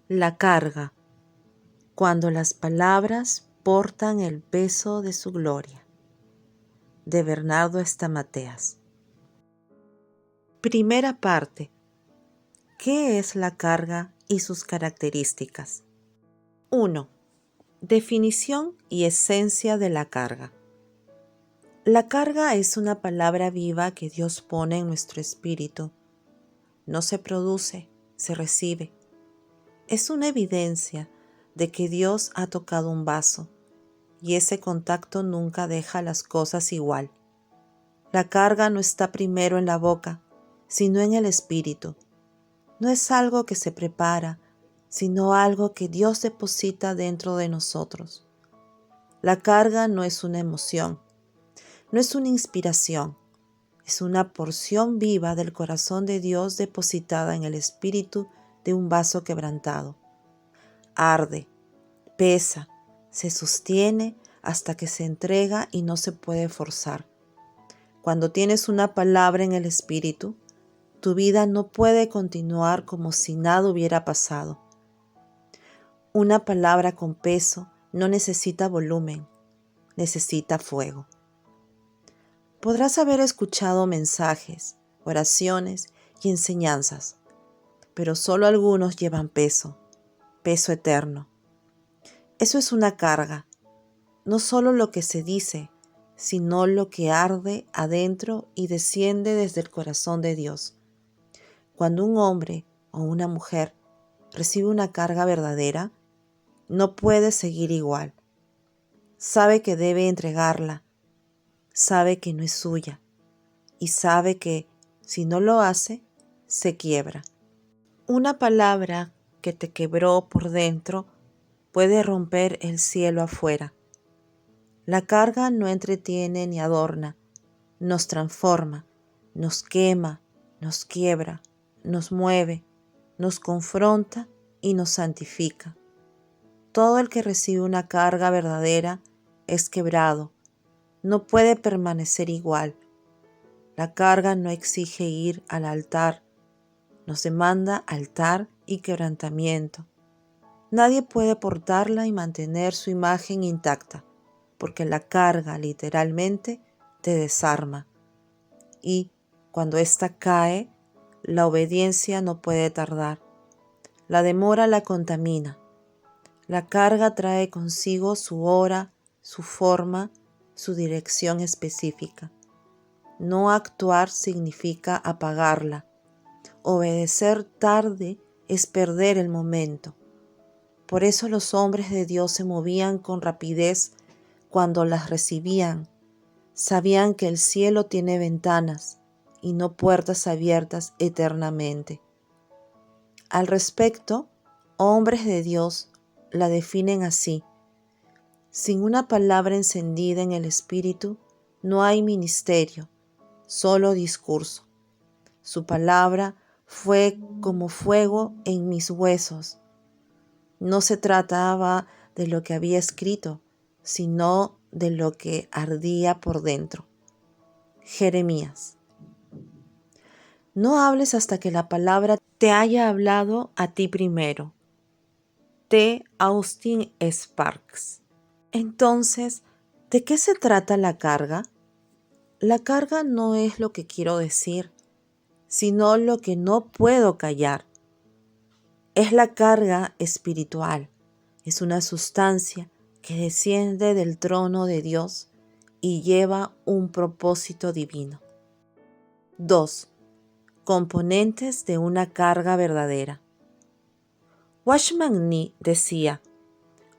La carga, cuando las palabras portan el peso de su gloria. De Bernardo Stamateles. Primera parte. ¿Qué es la carga y sus características? 1. Definición y esencia de la carga. La carga es una palabra viva que Dios pone en nuestro espíritu. No se produce, se recibe. Es una evidencia de que Dios ha tocado un vaso y ese contacto nunca deja las cosas igual. La carga no está primero en la boca, sino en el espíritu. No es algo que se prepara, sino algo que Dios deposita dentro de nosotros. La carga no es una emoción, no es una inspiración, es una porción viva del corazón de Dios depositada en el espíritu de un vaso quebrantado. Arde, pesa, se sostiene hasta que se entrega y no se puede forzar. Cuando tienes una palabra en el espíritu, tu vida no puede continuar como si nada hubiera pasado. Una palabra con peso no necesita volumen, necesita fuego. Podrás haber escuchado mensajes, oraciones y enseñanzas, pero solo algunos llevan peso, peso eterno. Eso es una carga, no solo lo que se dice, sino lo que arde adentro y desciende desde el corazón de Dios. Cuando un hombre o una mujer recibe una carga verdadera, no puede seguir igual. Sabe que debe entregarla, sabe que no es suya y sabe que si no lo hace, se quiebra. Una palabra que te quebró por dentro puede romper el cielo afuera. La carga no entretiene ni adorna, nos transforma, nos quema, nos quiebra, nos mueve, nos confronta y nos santifica. Todo el que recibe una carga verdadera es quebrado, no puede permanecer igual. La carga no exige ir al altar, nos demanda altar y quebrantamiento. Nadie puede portarla y mantener su imagen intacta, porque la carga literalmente te desarma. Y cuando ésta cae, la obediencia no puede tardar. La demora la contamina. La carga trae consigo su hora, su forma, su dirección específica. No actuar significa apagarla. Obedecer tarde es perder el momento. Por eso los hombres de Dios se movían con rapidez cuando las recibían. Sabían que el cielo tiene ventanas y no puertas abiertas eternamente. Al respecto, hombres de Dios la definen así: sin una palabra encendida en el espíritu, no hay ministerio, solo discurso. Su palabra fue como fuego en mis huesos. No se trataba de lo que había escrito, sino de lo que ardía por dentro. Jeremías. No hables hasta que la palabra te haya hablado a ti primero. T. Austin Sparks. Entonces, ¿de qué se trata la carga? La carga no es lo que quiero decir, sino lo que no puedo callar. Es la carga espiritual. Es una sustancia que desciende del trono de Dios y lleva un propósito divino. 2. Componentes de una carga verdadera. Watchman Nee decía: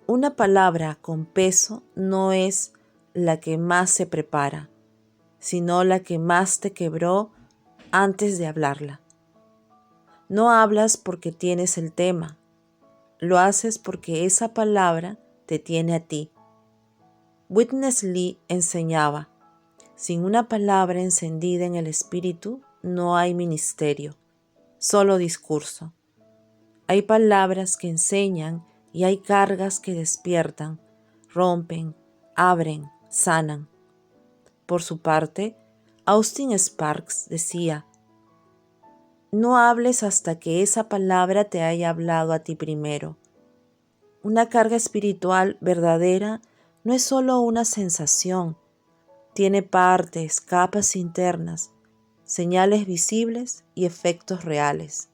una palabra con peso no es la que más se prepara, sino la que más te quebró antes de hablarla. No hablas porque tienes el tema, lo haces porque esa palabra te tiene a ti. Witness Lee enseñaba: sin una palabra encendida en el espíritu no hay ministerio, solo discurso. Hay palabras que enseñan y hay cargas que despiertan, rompen, abren, sanan. Por su parte, Austin Sparks decía: No hables hasta que esa palabra te haya hablado a ti primero. Una carga espiritual verdadera no es solo una sensación, tiene partes, capas internas, señales visibles y efectos reales.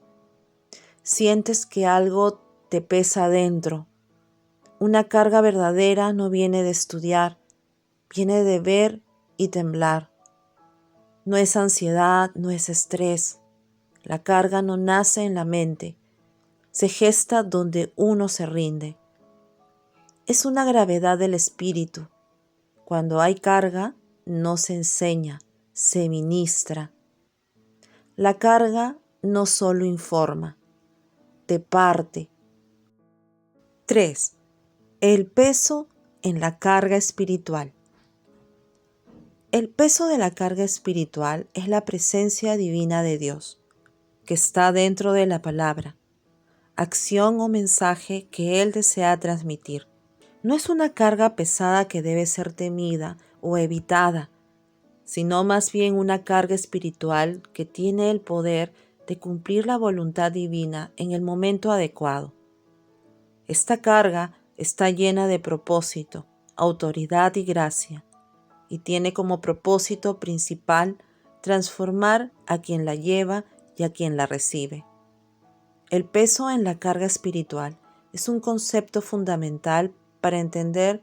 Sientes que algo te pesa adentro. Una carga verdadera no viene de estudiar, viene de ver y temblar. No es ansiedad, no es estrés. La carga no nace en la mente, se gesta donde uno se rinde. Es una gravedad del espíritu. Cuando hay carga, no se enseña, se ministra. La carga no solo informa, te parte. 3. El peso en la carga espiritual. El peso de la carga espiritual es la presencia divina de Dios, que está dentro de la palabra, acción o mensaje que Él desea transmitir. No es una carga pesada que debe ser temida o evitada, sino más bien una carga espiritual que tiene el poder de cumplir la voluntad divina en el momento adecuado. Esta carga está llena de propósito, autoridad y gracia, y tiene como propósito principal transformar a quien la lleva y a quien la recibe. El peso en la carga espiritual es un concepto fundamental para entender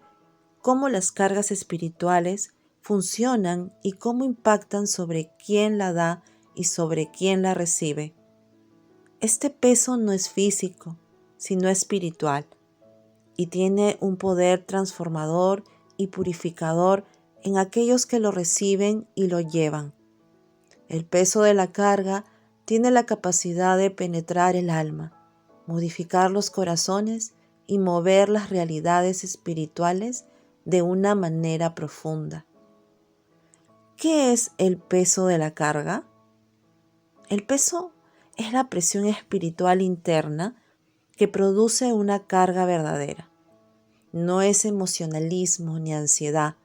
cómo las cargas espirituales funcionan y cómo impactan sobre quién la da y sobre quién la recibe. Este peso no es físico, sino espiritual, y tiene un poder transformador y purificador en aquellos que lo reciben y lo llevan. El peso de la carga tiene la capacidad de penetrar el alma, modificar los corazones y mover las realidades espirituales de una manera profunda. ¿Qué es el peso de la carga? El peso es la presión espiritual interna que produce una carga verdadera. No es emocionalismo ni ansiedad,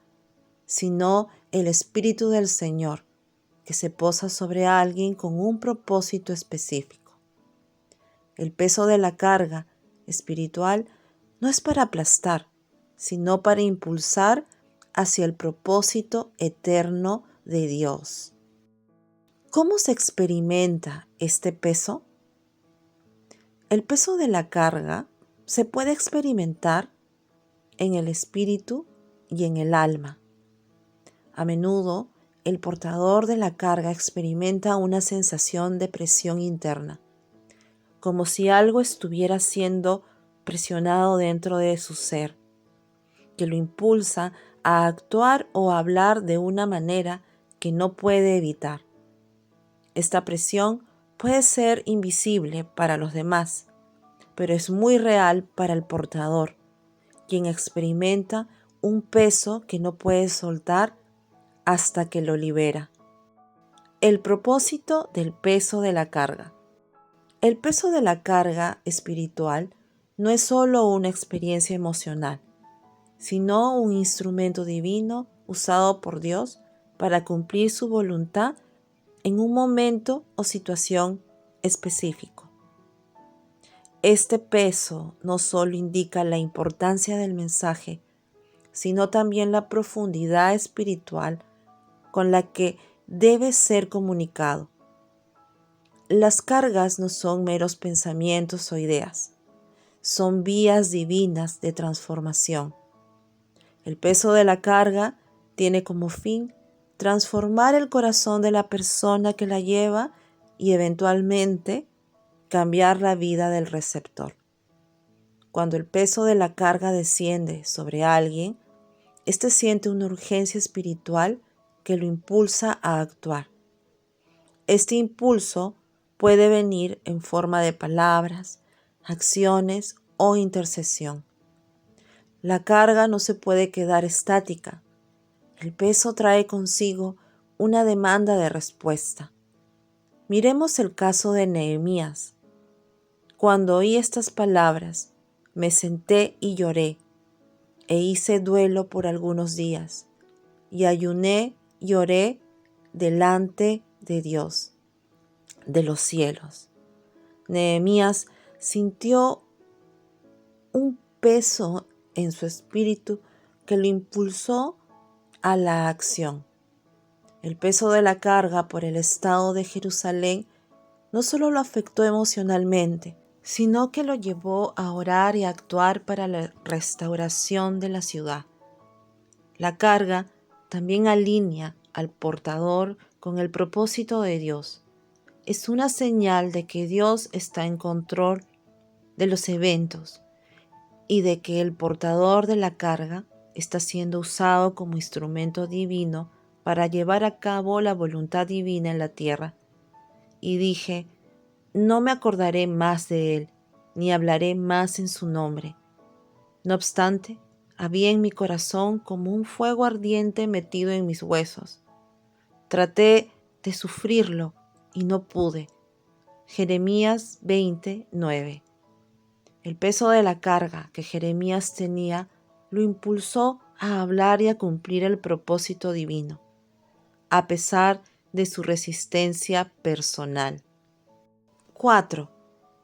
sino el Espíritu del Señor que se posa sobre alguien con un propósito específico. El peso de la carga espiritual no es para aplastar, sino para impulsar hacia el propósito eterno de Dios. ¿Cómo se experimenta este peso? El peso de la carga se puede experimentar en el espíritu y en el alma. A menudo, el portador de la carga experimenta una sensación de presión interna, como si algo estuviera siendo presionado dentro de su ser, que lo impulsa a actuar o a hablar de una manera que no puede evitar. Esta presión puede ser invisible para los demás, pero es muy real para el portador, quien experimenta un peso que no puede soltar hasta que lo libera. El propósito del peso de la carga. El peso de la carga espiritual no es solo una experiencia emocional, sino un instrumento divino usado por Dios para cumplir su voluntad en un momento o situación específico. Este peso no solo indica la importancia del mensaje, sino también la profundidad espiritual con la que debe ser comunicado. Las cargas no son meros pensamientos o ideas, son vías divinas de transformación. El peso de la carga tiene como fin transformar el corazón de la persona que la lleva y eventualmente cambiar la vida del receptor. Cuando el peso de la carga desciende sobre alguien, éste siente una urgencia espiritual que lo impulsa a actuar. Este impulso puede venir en forma de palabras, acciones o intercesión. La carga no se puede quedar estática. El peso trae consigo una demanda de respuesta. Miremos el caso de Nehemías. Cuando oí estas palabras, me senté y lloré, e hice duelo por algunos días, y ayuné y oré delante de Dios. de los cielos. Nehemías sintió un peso en su espíritu que lo impulsó a la acción. El peso de la carga por el estado de Jerusalén no solo lo afectó emocionalmente, sino que lo llevó a orar y a actuar para la restauración de la ciudad. La carga también alinea al portador con el propósito de Dios. Es una señal de que Dios está en control de los eventos y de que el portador de la carga está siendo usado como instrumento divino para llevar a cabo la voluntad divina en la tierra. Y dije, no me acordaré más de él, ni hablaré más en su nombre. No obstante, había en mi corazón como un fuego ardiente metido en mis huesos. Traté de sufrirlo y no pude. Jeremías 20:9. El peso de la carga que Jeremías tenía lo impulsó a hablar y a cumplir el propósito divino, a pesar de su resistencia personal. 4.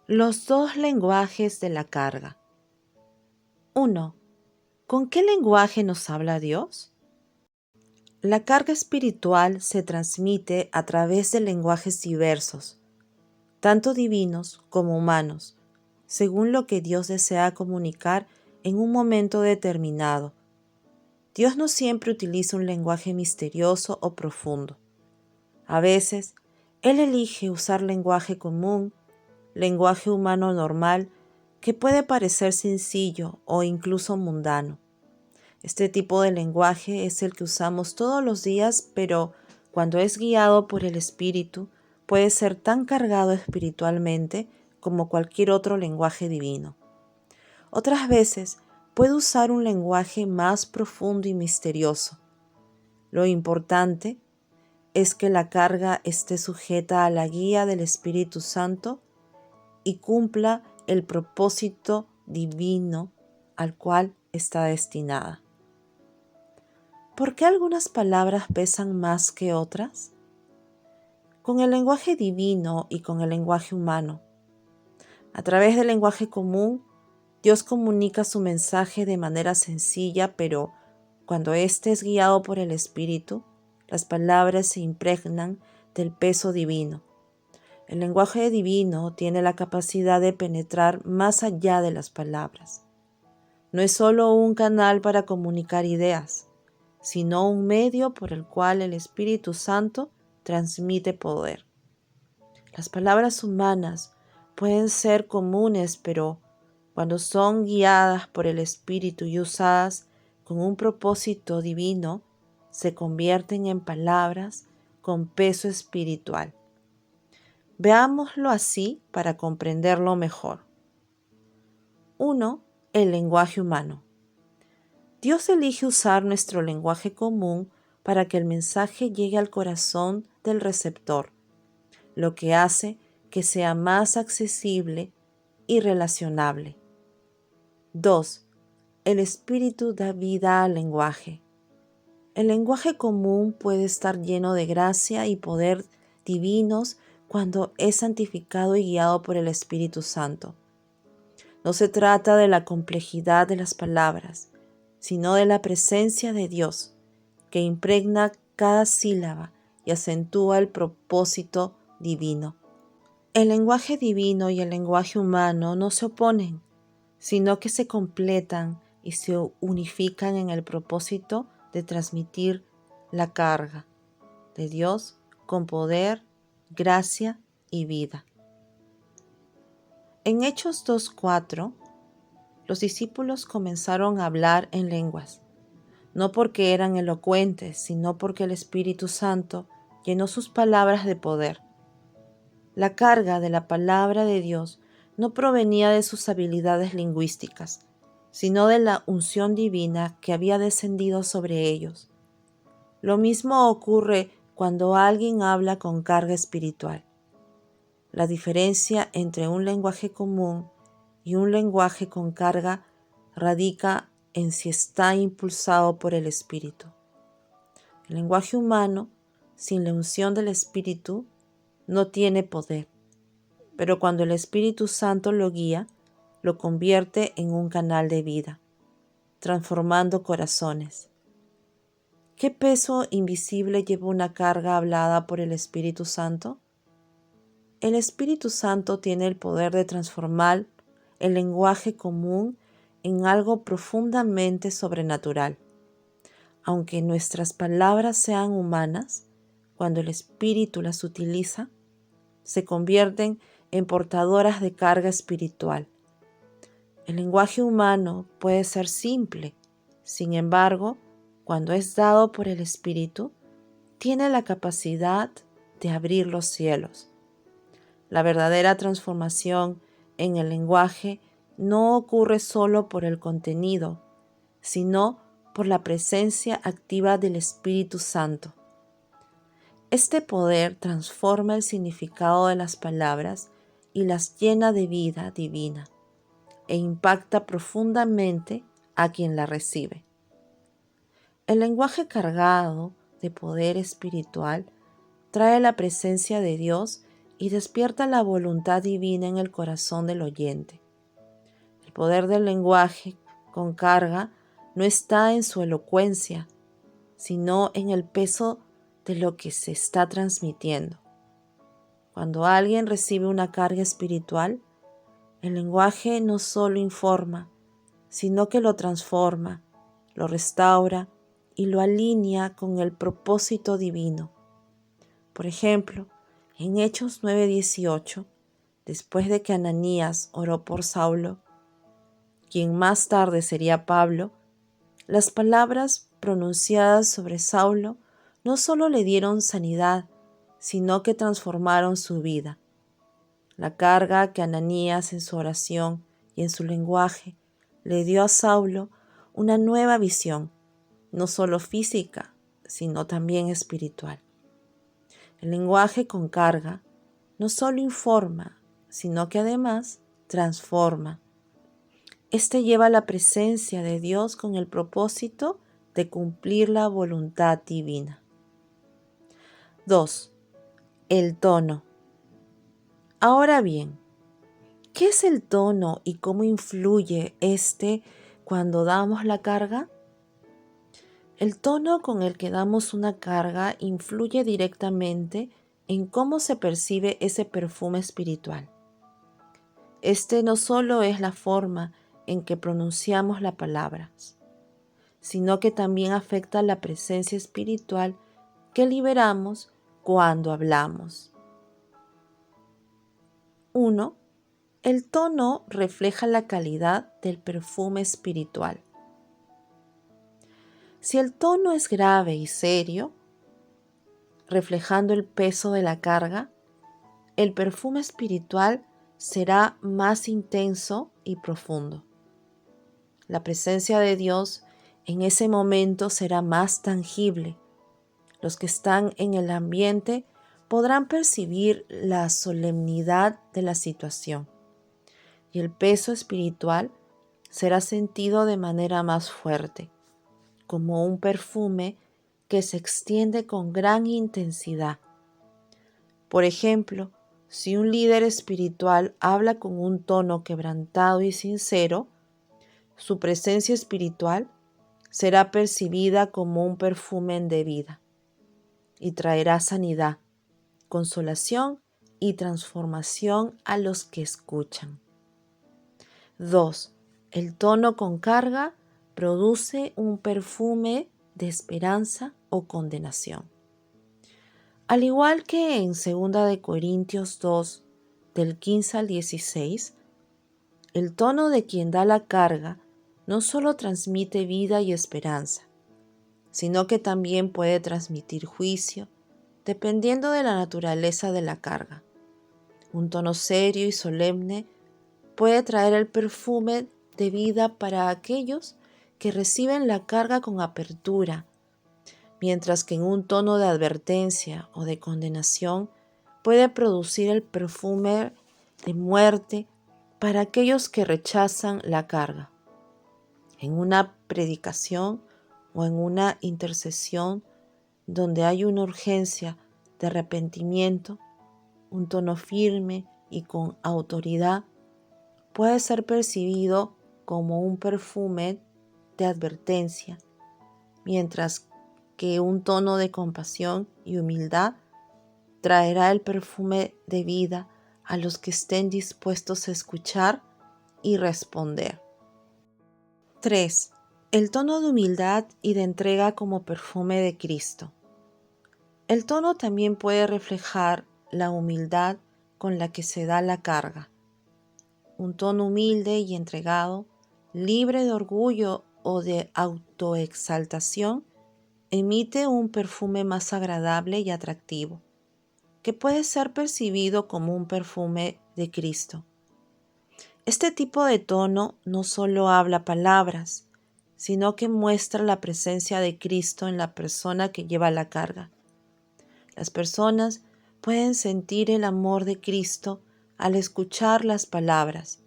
Los dos lenguajes de la carga. 1. ¿Con qué lenguaje nos habla Dios? La carga espiritual se transmite a través de lenguajes diversos, tanto divinos como humanos, según lo que Dios desea comunicar en un momento determinado. Dios no siempre utiliza un lenguaje misterioso o profundo. A veces, Él elige usar lenguaje común, lenguaje humano normal, que puede parecer sencillo o incluso mundano. Este tipo de lenguaje es el que usamos todos los días, pero cuando es guiado por el Espíritu, puede ser tan cargado espiritualmente como cualquier otro lenguaje divino. Otras veces puede usar un lenguaje más profundo y misterioso. Lo importante es que la carga esté sujeta a la guía del Espíritu Santo y cumpla el propósito divino al cual está destinada. ¿Por qué algunas palabras pesan más que otras? Con el lenguaje divino y con el lenguaje humano. A través del lenguaje común, Dios comunica su mensaje de manera sencilla, pero cuando éste es guiado por el Espíritu, las palabras se impregnan del peso divino. El lenguaje divino tiene la capacidad de penetrar más allá de las palabras. No es solo un canal para comunicar ideas, sino un medio por el cual el Espíritu Santo transmite poder. Las palabras humanas pueden ser comunes, pero cuando son guiadas por el Espíritu y usadas con un propósito divino, se convierten en palabras con peso espiritual. Veámoslo así para comprenderlo mejor. 1. El lenguaje humano. Dios elige usar nuestro lenguaje común para que el mensaje llegue al corazón del receptor, lo que hace que sea más accesible y relacionable. 2. El Espíritu da vida al lenguaje. El lenguaje común puede estar lleno de gracia y poder divinos cuando es santificado y guiado por el Espíritu Santo. No se trata de la complejidad de las palabras, sino de la presencia de Dios, que impregna cada sílaba y acentúa el propósito divino. El lenguaje divino y el lenguaje humano no se oponen, sino que se completan y se unifican en el propósito de transmitir la carga de Dios con poder, gracia y vida. En Hechos 2:4, los discípulos comenzaron a hablar en lenguas, no porque eran elocuentes, sino porque el Espíritu Santo llenó sus palabras de poder. La carga de la palabra de Dios no provenía de sus habilidades lingüísticas, sino de la unción divina que había descendido sobre ellos. Lo mismo ocurre cuando alguien habla con carga espiritual. La diferencia entre un lenguaje común y un lenguaje con carga radica en si está impulsado por el Espíritu. El lenguaje humano, sin la unción del Espíritu, no tiene poder, pero cuando el Espíritu Santo lo guía, lo convierte en un canal de vida, transformando corazones. ¿Qué peso invisible lleva una carga hablada por el Espíritu Santo? El Espíritu Santo tiene el poder de transformar el lenguaje común en algo profundamente sobrenatural. Aunque nuestras palabras sean humanas, cuando el Espíritu las utiliza, se convierten en portadoras de carga espiritual. El lenguaje humano puede ser simple, sin embargo, cuando es dado por el Espíritu, tiene la capacidad de abrir los cielos. La verdadera transformación en el lenguaje no ocurre solo por el contenido, sino por la presencia activa del Espíritu Santo. Este poder transforma el significado de las palabras y las llena de vida divina e impacta profundamente a quien la recibe. El lenguaje cargado de poder espiritual trae la presencia de Dios y despierta la voluntad divina en el corazón del oyente. El poder del lenguaje con carga no está en su elocuencia, sino en el peso de lo que se está transmitiendo. Cuando alguien recibe una carga espiritual, el lenguaje no solo informa, sino que lo transforma, lo restaura y lo alinea con el propósito divino. Por ejemplo, en Hechos 9:18, después de que Ananías oró por Saulo, quien más tarde sería Pablo, las palabras pronunciadas sobre Saulo no solo le dieron sanidad, sino que transformaron su vida. La carga que Ananías en su oración y en su lenguaje le dio a Saulo una nueva visión, no solo física, sino también espiritual. El lenguaje con carga no solo informa, sino que además transforma. Este lleva la presencia de Dios con el propósito de cumplir la voluntad divina. 2. El tono. Ahora bien, ¿qué es el tono y cómo influye cuando damos la carga? El tono con el que damos una carga influye directamente en cómo se percibe ese perfume espiritual. No solo es la forma en que pronunciamos las palabras, sino que también afecta la presencia espiritual que liberamos cuando hablamos. 1. El tono refleja la calidad del perfume espiritual. Si el tono es grave y serio, reflejando el peso de la carga, el perfume espiritual será más intenso y profundo. La presencia de Dios en ese momento será más tangible. Los que están en el ambiente podrán percibir la solemnidad de la situación y el peso espiritual será sentido de manera más fuerte, como un perfume que se extiende con gran intensidad. Por ejemplo, si un líder espiritual habla con un tono quebrantado y sincero, su presencia espiritual será percibida como un perfume de vida y traerá sanidad, consolación y transformación a los que escuchan. 2. El tono con carga produce un perfume de esperanza o condenación. Al igual que en 2 Corintios 2, del 15 al 16, el tono de quien da la carga no solo transmite vida y esperanza, sino que también puede transmitir juicio, dependiendo de la naturaleza de la carga. Un tono serio y solemne puede traer el perfume de vida para aquellos que reciben la carga con apertura, mientras que en un tono de advertencia o de condenación puede producir el perfume de muerte para aquellos que rechazan la carga. En una predicación o en una intercesión donde hay una urgencia de arrepentimiento, un tono firme y con autoridad, puede ser percibido como un perfume de advertencia, mientras que un tono de compasión y humildad traerá el perfume de vida a los que estén dispuestos a escuchar y responder. 3. El tono de humildad y de entrega como perfume de Cristo. El tono también puede reflejar la humildad con la que se da la carga. Un tono humilde y entregado, libre de orgullo o de autoexaltación, emite un perfume más agradable y atractivo, que puede ser percibido como un perfume de Cristo. Este tipo de tono no solo habla palabras, sino que muestra la presencia de Cristo en la persona que lleva la carga. Las personas pueden sentir el amor de Cristo al escuchar las palabras,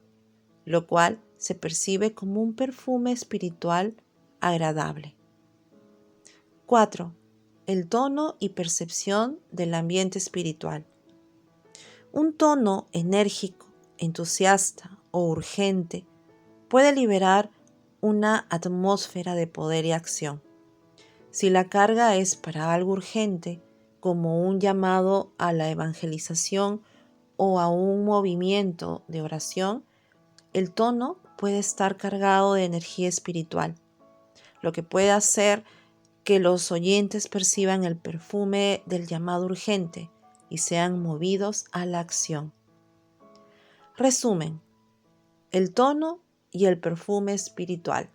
lo cual se percibe como un perfume espiritual agradable. 4. El tono y percepción del ambiente espiritual. Un tono enérgico, entusiasta o urgente puede liberar una atmósfera de poder y acción. Si la carga es para algo urgente, como un llamado a la evangelización o a un movimiento de oración, el tono puede estar cargado de energía espiritual, lo que puede hacer que los oyentes perciban el perfume del llamado urgente y sean movidos a la acción. Resumen: el tono y el perfume espiritual.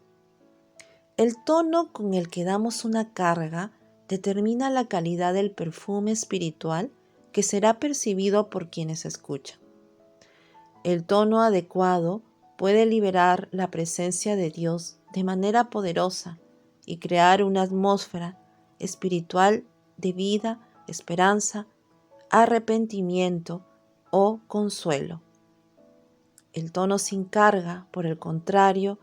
El tono con el que damos una carga determina la calidad del perfume espiritual que será percibido por quienes escuchan. El tono adecuado puede liberar la presencia de Dios de manera poderosa y crear una atmósfera espiritual de vida, esperanza, arrepentimiento o consuelo. El tono sin carga, por el contrario,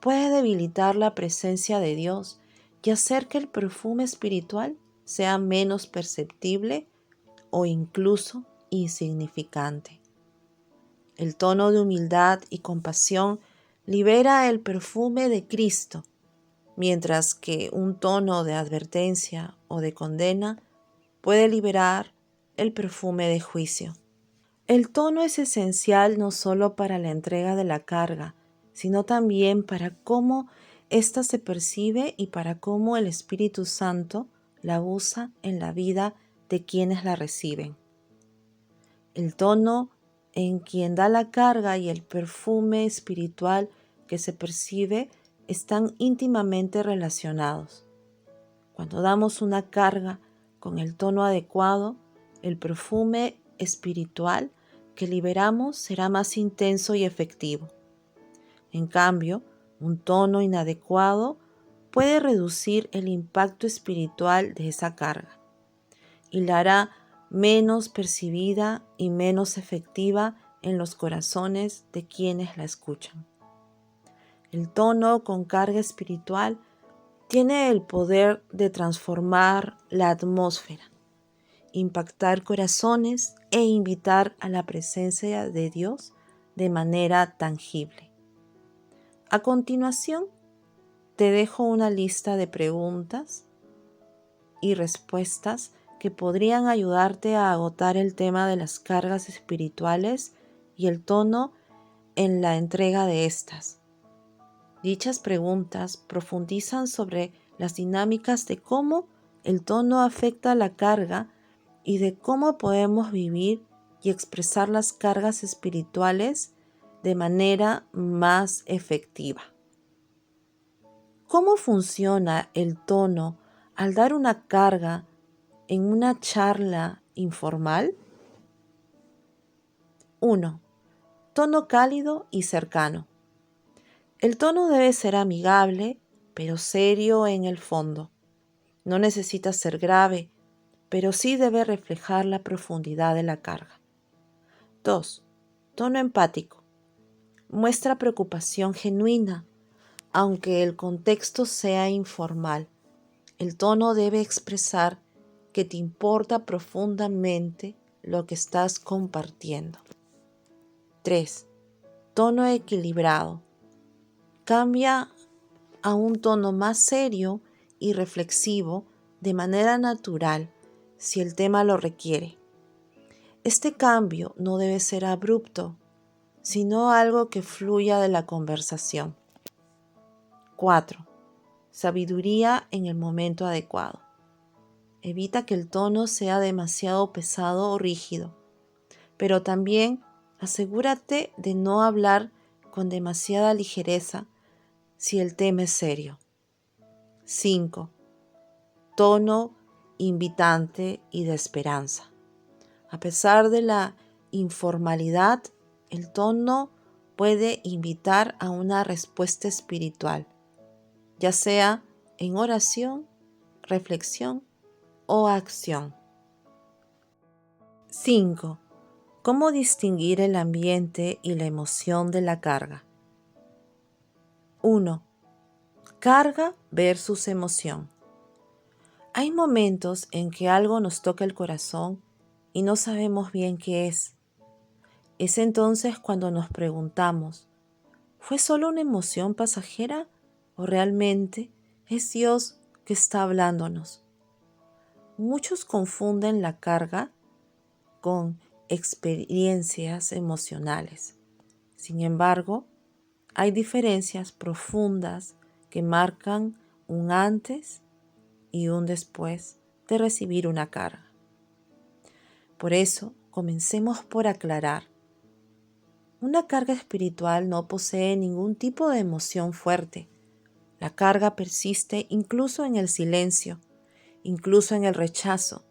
puede debilitar la presencia de Dios y hacer que el perfume espiritual sea menos perceptible o incluso insignificante. El tono de humildad y compasión libera el perfume de Cristo, mientras que un tono de advertencia o de condena puede liberar el perfume de juicio. El tono es esencial no solo para la entrega de la carga, sino también para cómo ésta se percibe y para cómo el Espíritu Santo la usa en la vida de quienes la reciben. El tono en quien da la carga y el perfume espiritual que se percibe están íntimamente relacionados. Cuando damos una carga con el tono adecuado, el perfume espiritual que liberamos será más intenso y efectivo. En cambio, un tono inadecuado puede reducir el impacto espiritual de esa carga y la hará menos percibida y menos efectiva en los corazones de quienes la escuchan. El tono con carga espiritual tiene el poder de transformar la atmósfera, impactar corazones e invitar a la presencia de Dios de manera tangible. A continuación, te dejo una lista de preguntas y respuestas que podrían ayudarte a agotar el tema de las cargas espirituales y el tono en la entrega de estas. Dichas preguntas profundizan sobre las dinámicas de cómo el tono afecta la carga y de cómo podemos vivir y expresar las cargas espirituales de manera más efectiva. ¿Cómo funciona el tono al dar una carga en una charla informal? 1. Tono cálido y cercano. El tono debe ser amigable, pero serio en el fondo. No necesita ser grave, pero sí debe reflejar la profundidad de la carga. 2. Tono empático. Muestra preocupación genuina, aunque el contexto sea informal. El tono debe expresar que te importa profundamente lo que estás compartiendo. 3. Tono equilibrado. Cambia a un tono más serio y reflexivo de manera natural si el tema lo requiere. Este cambio no debe ser abrupto, sino algo que fluya de la conversación. 4. Sabiduría en el momento adecuado. Evita que el tono sea demasiado pesado o rígido, pero también asegúrate de no hablar con demasiada ligereza si el tema es serio. 5. Tono invitante y de esperanza. A pesar de la informalidad, el tono puede invitar a una respuesta espiritual, ya sea en oración, reflexión o acción. 5. ¿Cómo distinguir el ambiente y la emoción de la carga? 1. Carga versus emoción. Hay momentos en que algo nos toca el corazón y no sabemos bien qué es. Es entonces cuando nos preguntamos, ¿fue solo una emoción pasajera o realmente es Dios que está hablándonos? Muchos confunden la carga con experiencias emocionales. Sin embargo, hay diferencias profundas que marcan un antes y un después de recibir una carga. Por eso, comencemos por aclarar. Una carga espiritual no posee ningún tipo de emoción fuerte. La carga persiste incluso en el silencio, incluso en el rechazo.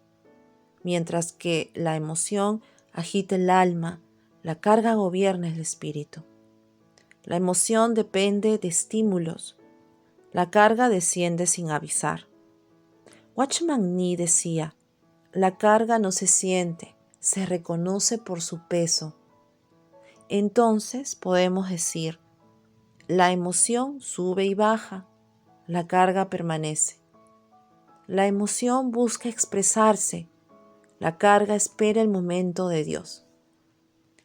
Mientras que la emoción agita el alma, la carga gobierna el espíritu. La emoción depende de estímulos. La carga desciende sin avisar. Watchman Nee decía, la carga no se siente, se reconoce por su peso. Entonces podemos decir, la emoción sube y baja, la carga permanece. La emoción busca expresarse, la carga espera el momento de Dios.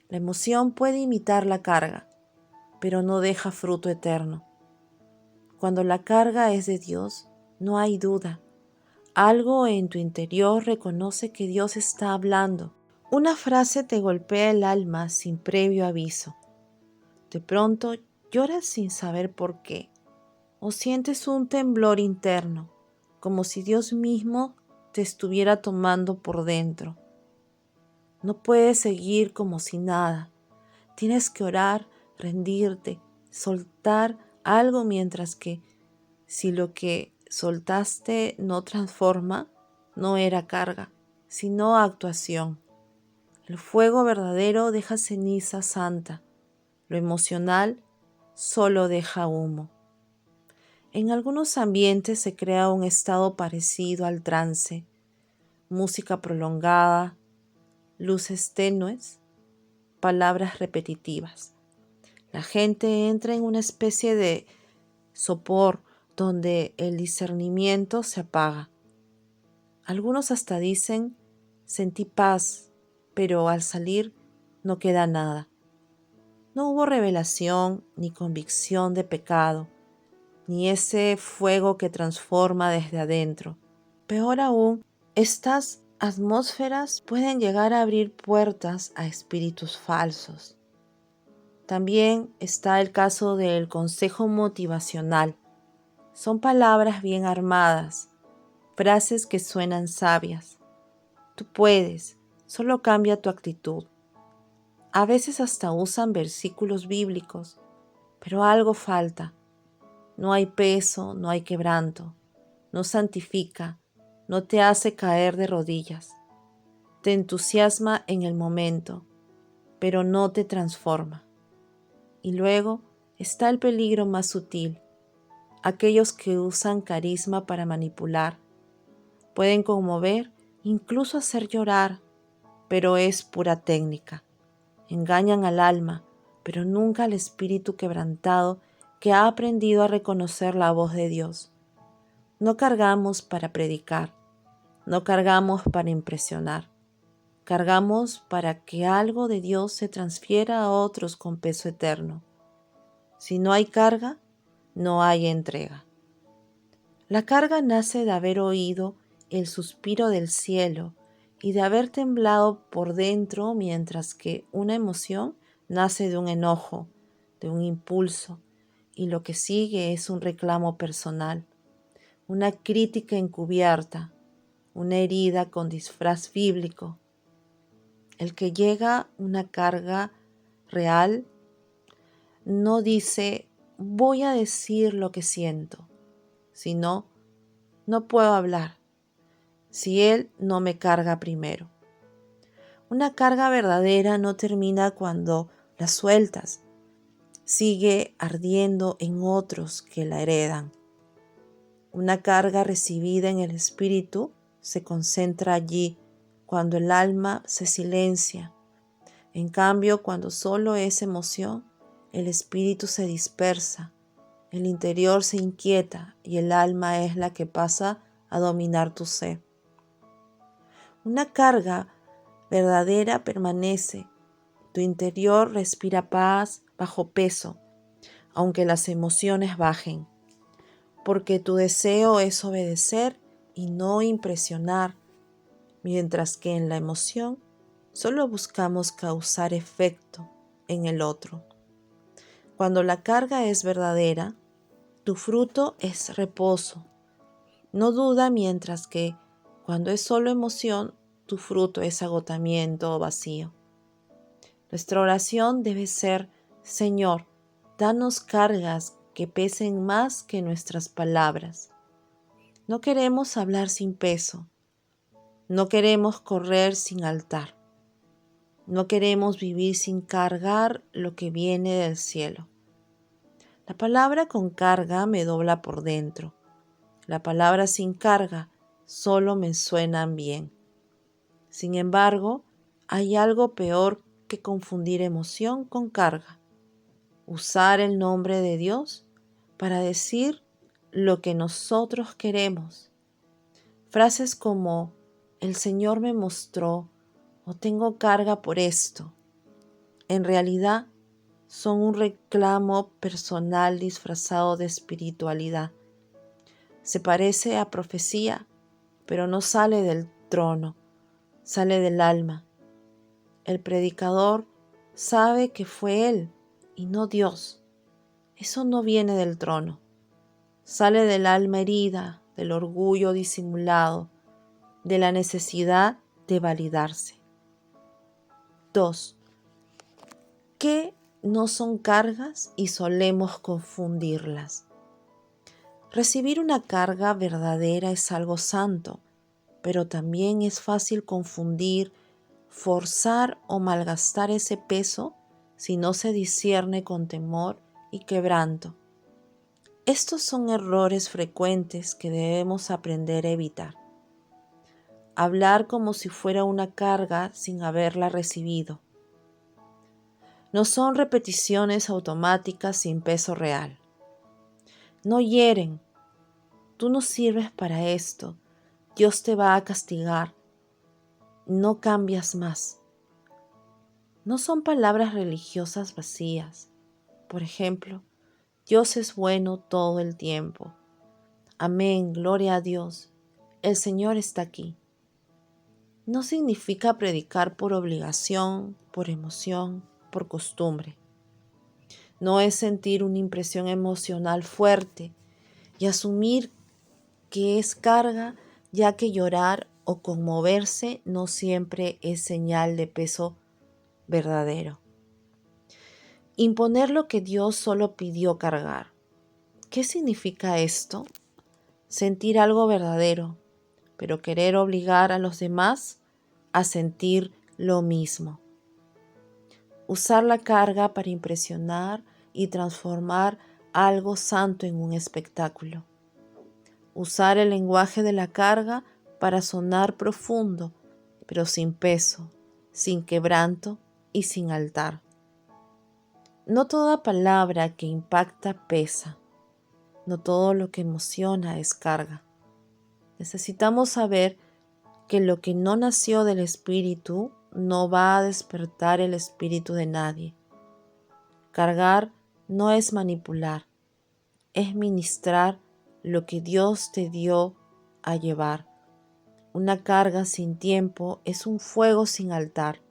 La emoción puede imitar la carga, pero no deja fruto eterno. Cuando la carga es de Dios, no hay duda. Algo en tu interior reconoce que Dios está hablando. Una frase te golpea el alma sin previo aviso. De pronto lloras sin saber por qué, o sientes un temblor interno, como si Dios mismo te estuviera tomando por dentro. No puedes seguir como si nada. Tienes que orar, rendirte, soltar algo mientras que si lo que soltaste no transforma, no era carga, sino actuación. El fuego verdadero deja ceniza santa, lo emocional solo deja humo. En algunos ambientes se crea un estado parecido al trance, música prolongada, luces tenues, palabras repetitivas. La gente entra en una especie de sopor donde el discernimiento se apaga. Algunos hasta dicen, sentí paz, pero al salir no queda nada. No hubo revelación ni convicción de pecado, ni ese fuego que transforma desde adentro. Peor aún, estas atmósferas pueden llegar a abrir puertas a espíritus falsos. También está el caso del consejo motivacional. Son palabras bien armadas, frases que suenan sabias. Tú puedes, solo cambia tu actitud. A veces hasta usan versículos bíblicos, pero algo falta. No hay peso, no hay quebranto, no santifica, no te hace caer de rodillas. Te entusiasma en el momento, pero no te transforma. Y luego está el peligro más sutil. Aquellos que usan carisma para manipular. Pueden conmover, incluso hacer llorar, pero es pura técnica. Engañan al alma, pero nunca al espíritu quebrantado que ha aprendido a reconocer la voz de Dios. No cargamos para predicar, no cargamos para impresionar. Cargamos para que algo de Dios se transfiera a otros con peso eterno. Si no hay carga, no hay entrega. La carga nace de haber oído el suspiro del cielo y de haber temblado por dentro, mientras que una emoción nace de un enojo, de un impulso, y lo que sigue es un reclamo personal, una crítica encubierta, una herida con disfraz bíblico. El que llega una carga real no dice voy a decir lo que siento, sino no puedo hablar si él no me carga primero. Una carga verdadera no termina cuando la sueltas, sigue ardiendo en otros que la heredan. Una carga recibida en el espíritu se concentra allí cuando el alma se silencia. En cambio, cuando solo es emoción, el espíritu se dispersa, el interior se inquieta y el alma es la que pasa a dominar tu ser. Una carga verdadera permanece, tu interior respira paz bajo peso, aunque las emociones bajen, porque tu deseo es obedecer y no impresionar, mientras que en la emoción solo buscamos causar efecto en el otro. Cuando la carga es verdadera, tu fruto es reposo. No duda, mientras que cuando es solo emoción, tu fruto es agotamiento o vacío. Nuestra oración debe ser: Señor, danos cargas que pesen más que nuestras palabras. No queremos hablar sin peso. No queremos correr sin altar. No queremos vivir sin cargar lo que viene del cielo. La palabra con carga me dobla por dentro. La palabra sin carga solo me suenan bien. Sin embargo, hay algo peor que confundir emoción con carga. Usar el nombre de Dios para decir lo que nosotros queremos. Frases como el Señor me mostró o tengo carga por esto, en realidad son un reclamo personal disfrazado de espiritualidad. Se parece a profecía, pero no sale del trono, sale del alma. El predicador sabe que fue él y no Dios. Eso no viene del trono. Sale del alma herida, del orgullo disimulado, de la necesidad de validarse. 2. ¿Qué no son cargas y solemos confundirlas? Recibir una carga verdadera es algo santo, pero también es fácil confundir, forzar o malgastar ese peso si no se discierne con temor y quebranto. Estos son errores frecuentes que debemos aprender a evitar. Hablar como si fuera una carga sin haberla recibido. No son repeticiones automáticas sin peso real. No hieren. Tú no sirves para esto. Dios te va a castigar. No cambias más. No son palabras religiosas vacías. Por ejemplo, Dios es bueno todo el tiempo. Amén, gloria a Dios. El Señor está aquí. No significa predicar por obligación, por emoción, por costumbre. No es sentir una impresión emocional fuerte y asumir que es carga, ya que llorar o conmoverse no siempre es señal de peso verdadero. Imponer lo que Dios solo pidió cargar. ¿Qué significa esto? Sentir algo verdadero, pero querer obligar a los demás a sentir lo mismo. Usar la carga para impresionar y transformar algo santo en un espectáculo. Usar el lenguaje de la carga para sonar profundo, pero sin peso, sin quebranto y sin altar. No toda palabra que impacta pesa. No todo lo que emociona es carga. Necesitamos saber que lo que no nació del Espíritu no va a despertar el espíritu de nadie. Cargar no es manipular, es ministrar lo que Dios te dio a llevar. Una carga sin tiempo es un fuego sin altar.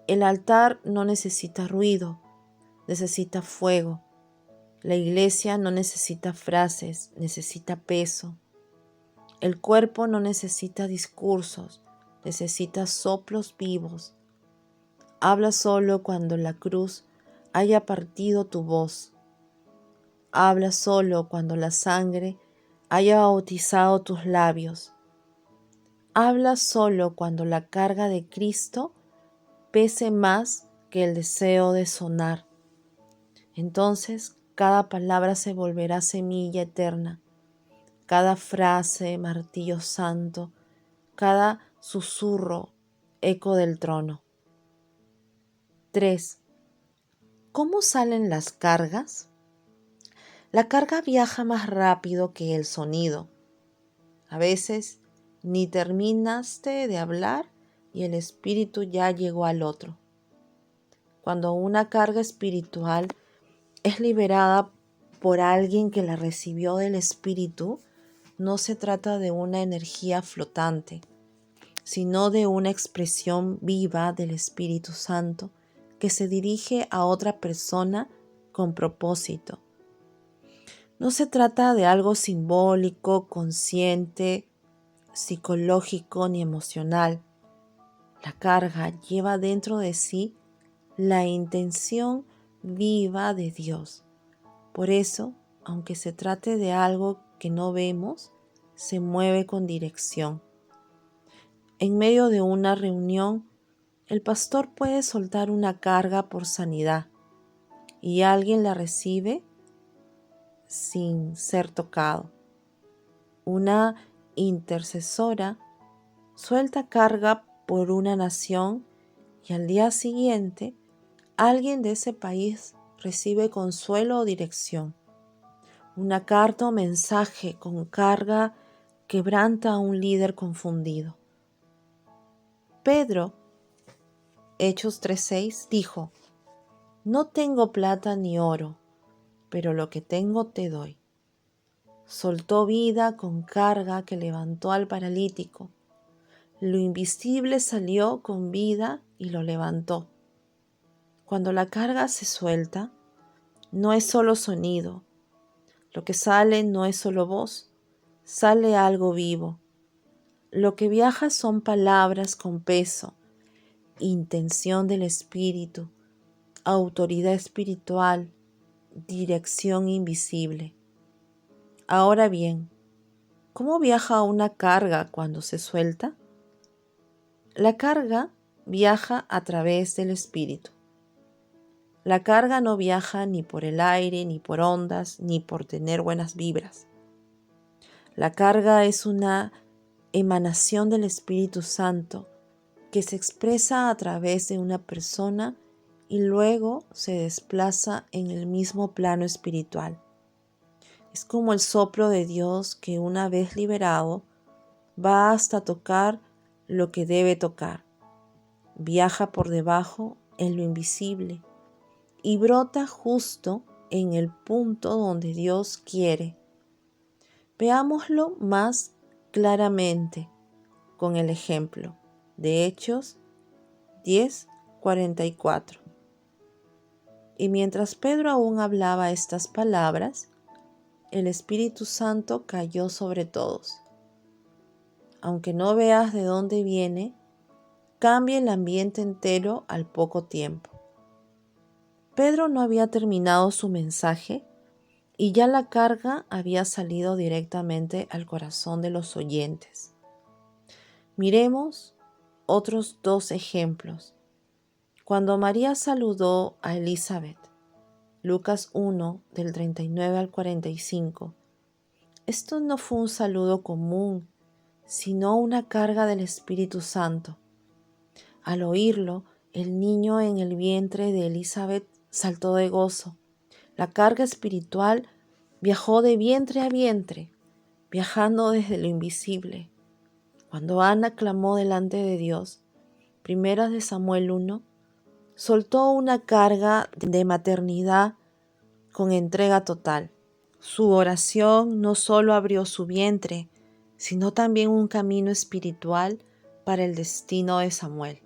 El altar no necesita ruido, necesita fuego. La iglesia no necesita frases, necesita peso. El cuerpo no necesita discursos, necesita soplos vivos. Habla solo cuando la cruz haya partido tu voz. Habla solo cuando la sangre haya bautizado tus labios. Habla solo cuando la carga de Cristo pese más que el deseo de sonar. Entonces cada palabra se volverá semilla eterna, cada frase martillo santo, cada susurro eco del trono. 3. ¿Cómo salen las cargas? La carga viaja más rápido que el sonido. A veces ni terminaste de hablar y el espíritu ya llegó al otro. Cuando una carga espiritual es liberada por alguien que la recibió del espíritu, no se trata de una energía flotante, sino de una expresión viva del Espíritu Santo que se dirige a otra persona con propósito. No se trata de algo simbólico, consciente, psicológico ni emocional. La carga lleva dentro de sí la intención viva de Dios. Por eso, aunque se trate de algo que no vemos, se mueve con dirección. En medio de una reunión, el pastor puede soltar una carga por sanidad y alguien la recibe sin ser tocado. Una intercesora suelta carga por una nación y al día siguiente alguien de ese país recibe consuelo o dirección. Una carta o mensaje con carga quebranta a un líder confundido. Pedro, Hechos 3:6, dijo: No tengo plata ni oro, pero lo que tengo te doy. Soltó vida con carga que levantó al paralítico. Lo invisible salió con vida y lo levantó. Cuando la carga se suelta, no es solo sonido. Lo que sale no es solo voz, sale algo vivo. Lo que viaja son palabras con peso, intención del espíritu, autoridad espiritual, dirección invisible. Ahora bien, ¿cómo viaja una carga cuando se suelta? La carga viaja a través del espíritu. La carga no viaja ni por el aire, ni por ondas, ni por tener buenas vibras. La carga es una emanación del Espíritu Santo que se expresa a través de una persona y luego se desplaza en el mismo plano espiritual. Es como el soplo de Dios que una vez liberado va hasta tocar lo que debe tocar, viaja por debajo en lo invisible y brota justo en el punto donde Dios quiere. Veámoslo más claramente con el ejemplo de Hechos 10:44. Y mientras Pedro aún hablaba estas palabras, el Espíritu Santo cayó sobre todos. Aunque no veas de dónde viene, cambia el ambiente entero al poco tiempo. Pedro no había terminado su mensaje y ya la carga había salido directamente al corazón de los oyentes. Miremos otros dos ejemplos. Cuando María saludó a Elizabeth, Lucas 1, del 39 al 45, esto no fue un saludo común, sino una carga del Espíritu Santo. Al oírlo, el niño en el vientre de Elizabeth saltó de gozo. La carga espiritual viajó de vientre a vientre, viajando desde lo invisible. Cuando Ana clamó delante de Dios, Primeras de Samuel 1, soltó una carga de maternidad con entrega total. Su oración no solo abrió su vientre, sino también un camino espiritual para el destino de Samuel.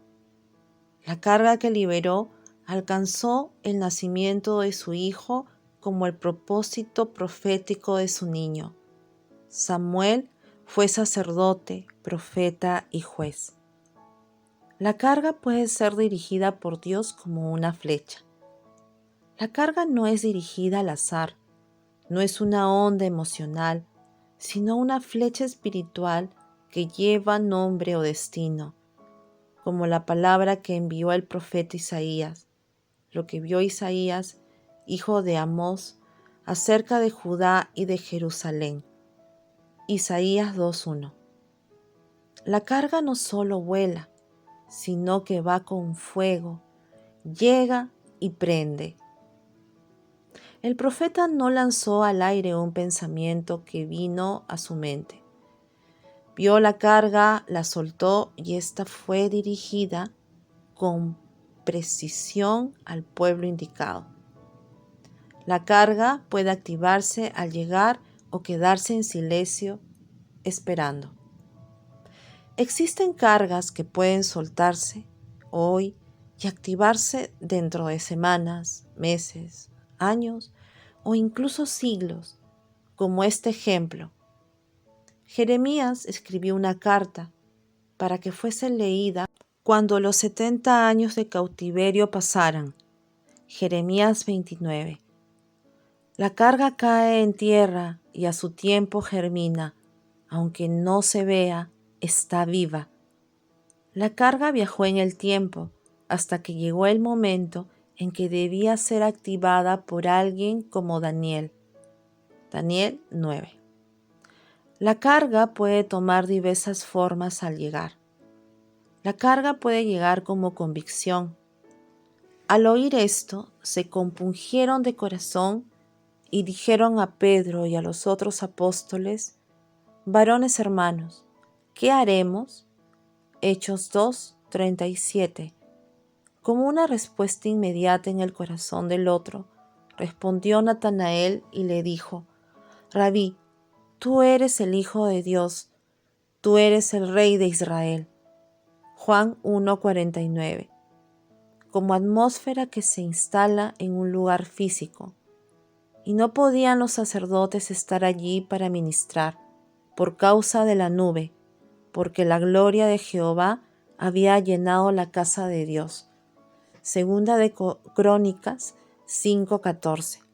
La carga que liberó alcanzó el nacimiento de su hijo como el propósito profético de su niño. Samuel fue sacerdote, profeta y juez. La carga puede ser dirigida por Dios como una flecha. La carga no es dirigida al azar, no es una onda emocional, sino una flecha espiritual que lleva nombre o destino, como la palabra que envió el profeta Isaías, lo que vio Isaías, hijo de Amós, acerca de Judá y de Jerusalén. Isaías 2:1. La carga no solo vuela, sino que va con fuego, llega y prende. El profeta no lanzó al aire un pensamiento que vino a su mente. Vio la carga, la soltó y ésta fue dirigida con precisión al pueblo indicado. La carga puede activarse al llegar o quedarse en silencio esperando. Existen cargas que pueden soltarse hoy y activarse dentro de semanas, meses, años o incluso siglos, como este ejemplo. Jeremías escribió una carta para que fuese leída cuando los 70 años de cautiverio pasaran. Jeremías 29. La carga cae en tierra y a su tiempo germina, aunque no se vea, está viva. La carga viajó en el tiempo hasta que llegó el momento en que debía ser activada por alguien como Daniel. Daniel 9. La carga puede tomar diversas formas al llegar. La carga puede llegar como convicción. Al oír esto, se compungieron de corazón y dijeron a Pedro y a los otros apóstoles: varones hermanos, ¿qué haremos? Hechos 2:37. Como una respuesta inmediata en el corazón del otro, respondió Natanael y le dijo: Rabí, tú eres el Hijo de Dios, tú eres el Rey de Israel. Juan 1:49. Como atmósfera que se instala en un lugar físico. Y no podían los sacerdotes estar allí para ministrar, por causa de la nube, porque la gloria de Jehová había llenado la casa de Dios. Segunda de Crónicas 5:14.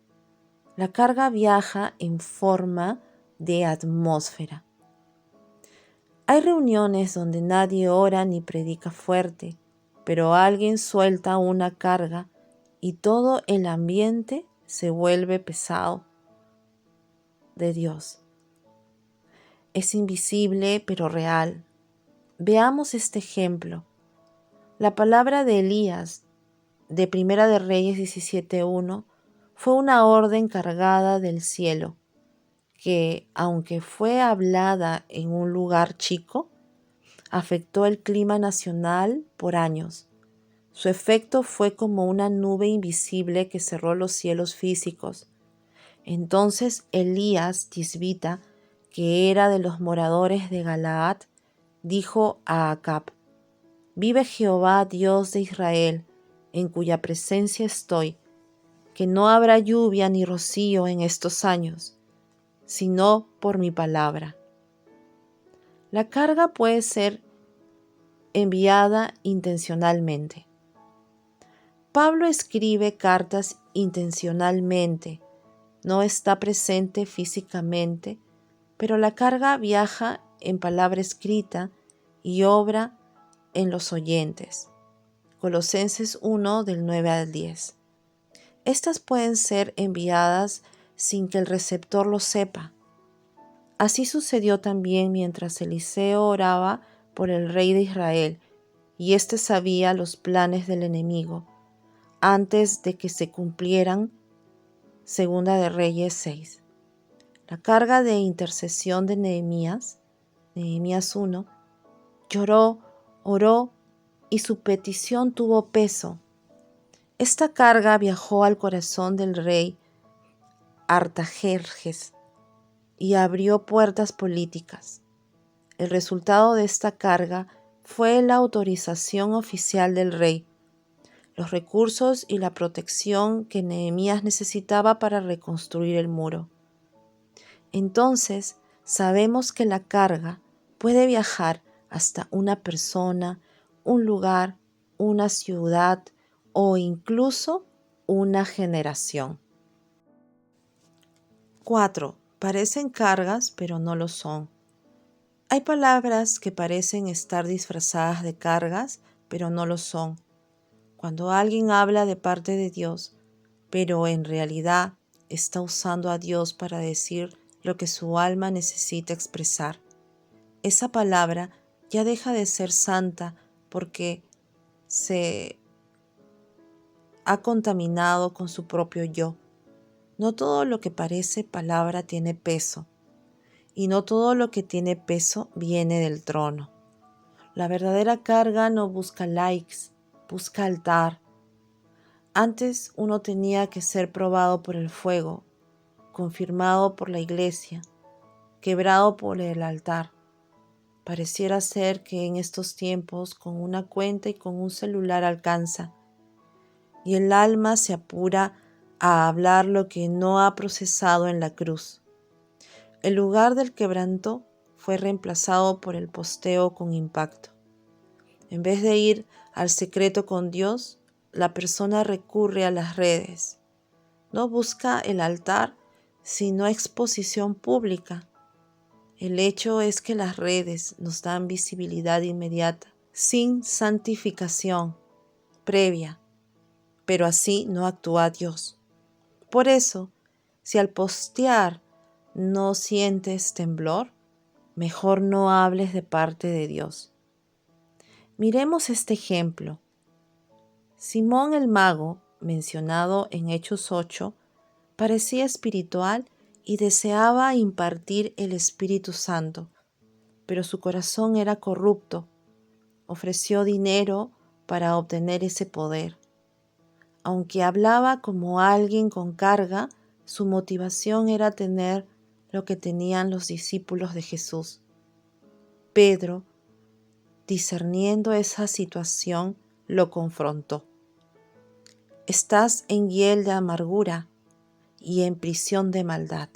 La carga viaja en forma de atmósfera. Hay reuniones donde nadie ora ni predica fuerte, pero alguien suelta una carga y todo el ambiente se vuelve pesado de Dios. Es invisible pero real. Veamos este ejemplo. La palabra de Elías de Primera de Reyes 17:1 fue una orden cargada del cielo que, aunque fue hablada en un lugar chico, afectó el clima nacional por años. Su efecto fue como una nube invisible que cerró los cielos físicos. Entonces Elías tisbita, que era de los moradores de Galaad, dijo a Acab: vive Jehová, Dios de Israel, en cuya presencia estoy, que no habrá lluvia ni rocío en estos años, sino por mi palabra. La carga puede ser enviada intencionalmente. Pablo escribe cartas intencionalmente, no está presente físicamente, pero la carga viaja en palabra escrita y obra en los oyentes. Colosenses 1 del 9 al 10. Estas pueden ser enviadas sin que el receptor lo sepa. Así sucedió también mientras Eliseo oraba por el rey de Israel, y éste sabía los planes del enemigo, antes de que se cumplieran. Segunda de Reyes 6. La carga de intercesión de Nehemías 1, Lloró, oró y su petición tuvo peso. Esta carga viajó al corazón del rey Artajerjes y abrió puertas políticas. El resultado de esta carga fue la autorización oficial del rey, los recursos y la protección que Nehemías necesitaba para reconstruir el muro. Entonces, sabemos que la carga puede viajar hasta una persona, un lugar, una ciudad o incluso una generación. 4. Parecen cargas, pero no lo son. Hay palabras que parecen estar disfrazadas de cargas, pero no lo son. Cuando alguien habla de parte de Dios, pero en realidad está usando a Dios para decir lo que su alma necesita expresar, esa palabra ya deja de ser santa porque se ha contaminado con su propio yo. No todo lo que parece palabra tiene peso, y no todo lo que tiene peso viene del trono. La verdadera carga no busca likes, busca altar. Antes uno tenía que ser probado por el fuego, confirmado por la iglesia, quebrado por el altar. Pareciera ser que en estos tiempos con una cuenta y con un celular alcanza, y el alma se apura a hablar lo que no ha procesado en la cruz. El lugar del quebranto fue reemplazado por el posteo con impacto. En vez de ir al secreto con Dios, la persona recurre a las redes. No busca el altar, sino exposición pública. El hecho es que las redes nos dan visibilidad inmediata, sin santificación previa, pero así no actúa Dios. Por eso, si al postear no sientes temblor, mejor no hables de parte de Dios. Miremos este ejemplo. Simón el mago, mencionado en Hechos 8, parecía espiritual y deseaba impartir el Espíritu Santo, pero su corazón era corrupto. Ofreció dinero para obtener ese poder. Aunque hablaba como alguien con carga, su motivación era tener lo que tenían los discípulos de Jesús. Pedro, discerniendo esa situación, lo confrontó. Estás en hiel de amargura y en prisión de maldad.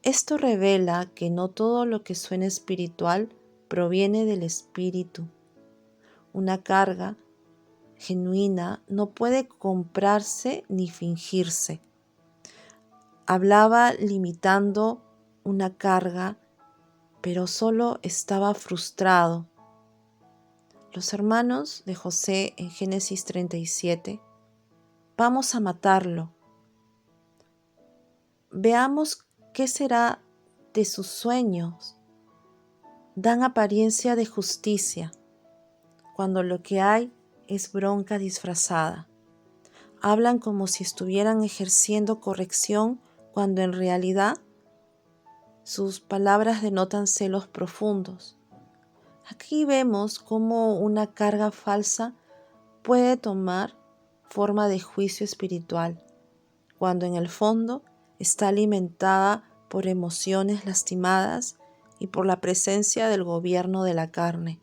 Esto revela que no todo lo que suena espiritual proviene del Espíritu. Una carga genuina no puede comprarse ni fingirse. Hablaba limitando una carga, pero solo estaba frustrado. Los hermanos de José en Génesis 37, vamos a matarlo. Veamos qué será de sus sueños. Dan apariencia de justicia, cuando lo que hay es bronca disfrazada. Hablan como si estuvieran ejerciendo corrección, cuando en realidad sus palabras denotan celos profundos. Aquí vemos cómo una carga falsa puede tomar forma de juicio espiritual, cuando en el fondo está alimentada por emociones lastimadas y por la presencia del gobierno de la carne.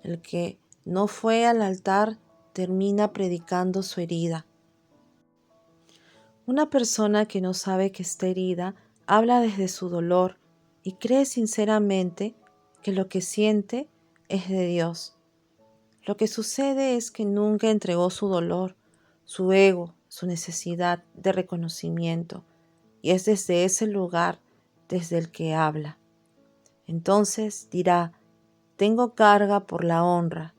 El que no fue al altar termina predicando su herida. Una persona que no sabe que está herida habla desde su dolor y cree sinceramente que lo que siente es de Dios. Lo que sucede es que nunca entregó su dolor, su ego, su necesidad de reconocimiento, y es desde ese lugar desde el que habla. Entonces dirá, tengo carga por la honra,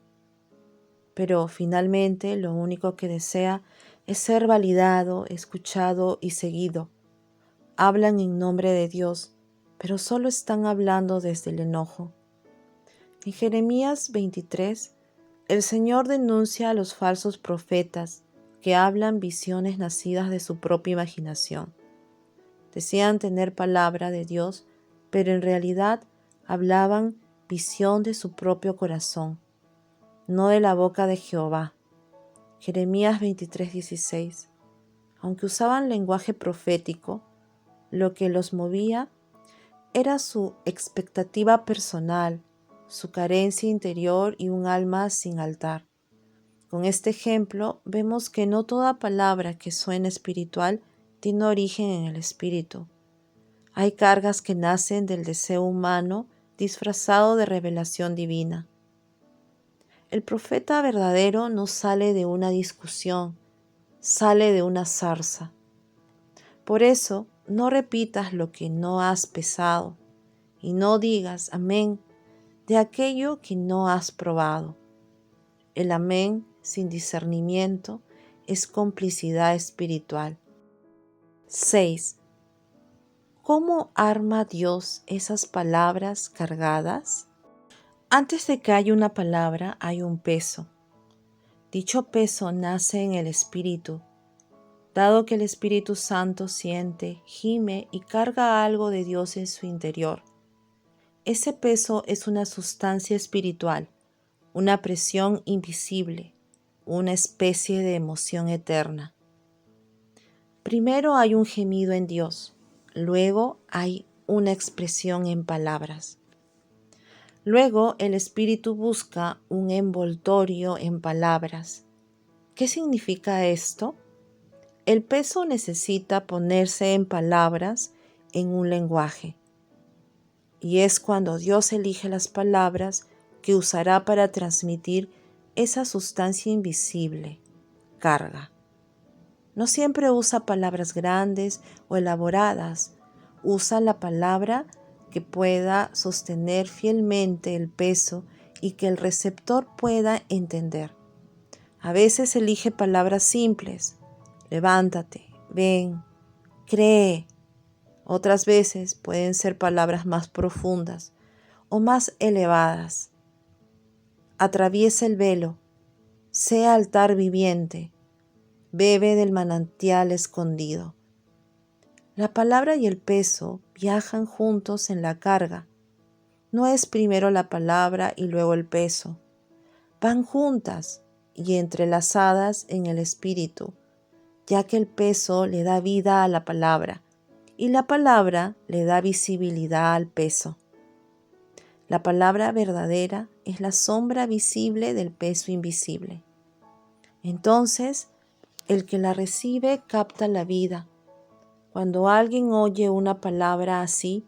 pero finalmente lo único que desea es ser validado, escuchado y seguido. Hablan en nombre de Dios, pero solo están hablando desde el enojo. En Jeremías 23, el Señor denuncia a los falsos profetas que hablan visiones nacidas de su propia imaginación. Desean tener palabra de Dios, pero en realidad hablaban visión de su propio corazón, no de la boca de Jehová. Jeremías 23:16. Aunque usaban lenguaje profético, lo que los movía era su expectativa personal, su carencia interior y un alma sin altar. Con este ejemplo vemos que no toda palabra que suena espiritual tiene origen en el espíritu. Hay cargas que nacen del deseo humano disfrazado de revelación divina. El profeta verdadero no sale de una discusión, sale de una zarza. Por eso, no repitas lo que no has pesado y no digas amén de aquello que no has probado. El amén sin discernimiento es complicidad espiritual. 6. ¿Cómo arma Dios esas palabras cargadas? Antes de que haya una palabra, hay un peso. Dicho peso nace en el Espíritu, dado que el Espíritu Santo siente, gime y carga algo de Dios en su interior. Ese peso es una sustancia espiritual, una presión invisible, una especie de emoción eterna. Primero hay un gemido en Dios, luego hay una expresión en palabras. Luego el Espíritu busca un envoltorio en palabras. ¿Qué significa esto? El peso necesita ponerse en palabras en un lenguaje. Y es cuando Dios elige las palabras que usará para transmitir esa sustancia invisible, carga. No siempre usa palabras grandes o elaboradas, usa la palabra que pueda sostener fielmente el peso y que el receptor pueda entender. A veces elige palabras simples, levántate, ven, cree. Otras veces pueden ser palabras más profundas o más elevadas. Atraviesa el velo, sea altar viviente, bebe del manantial escondido. La palabra y el peso viajan juntos en la carga. No es primero la palabra y luego el peso. Van juntas y entrelazadas en el espíritu, ya que el peso le da vida a la palabra y la palabra le da visibilidad al peso. La palabra verdadera es la sombra visible del peso invisible. Entonces, el que la recibe capta la vida. Cuando alguien oye una palabra así,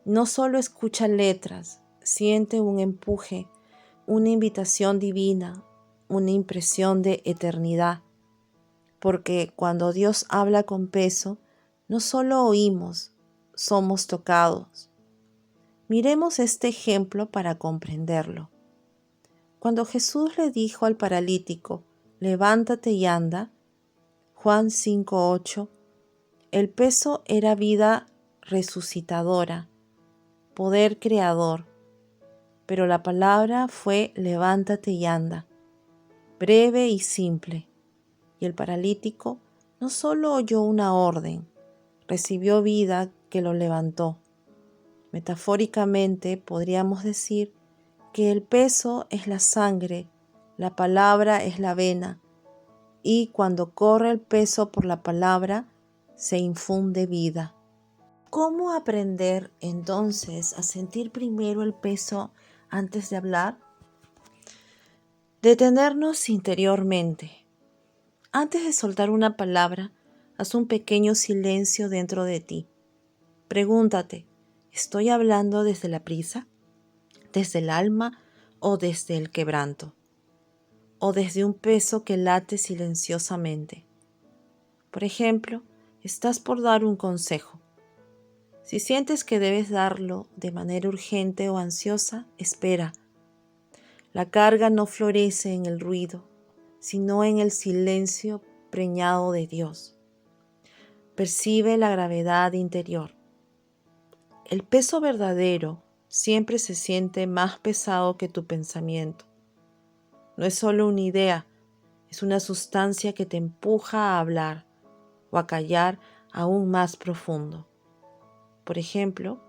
no solo escucha letras, siente un empuje, una invitación divina, una impresión de eternidad. Porque cuando Dios habla con peso, no solo oímos, somos tocados. Miremos este ejemplo para comprenderlo. Cuando Jesús le dijo al paralítico, levántate y anda, Juan 5:8, el peso era vida resucitadora, poder creador, pero la palabra fue levántate y anda, breve y simple. Y el paralítico no solo oyó una orden, recibió vida que lo levantó. Metafóricamente podríamos decir que el peso es la sangre, la palabra es la vena, y cuando corre el peso por la palabra, se infunde vida. ¿Cómo aprender entonces a sentir primero el peso antes de hablar? Detenernos interiormente. Antes de soltar una palabra, haz un pequeño silencio dentro de ti. Pregúntate, ¿estoy hablando desde la prisa, desde el alma o desde el quebranto? ¿O desde un peso que late silenciosamente? Por ejemplo, estás por dar un consejo. Si sientes que debes darlo de manera urgente o ansiosa, espera. La carga no florece en el ruido, sino en el silencio preñado de Dios. Percibe la gravedad interior. El peso verdadero siempre se siente más pesado que tu pensamiento. No es solo una idea, es una sustancia que te empuja a hablar o a callar aún más profundo. Por ejemplo,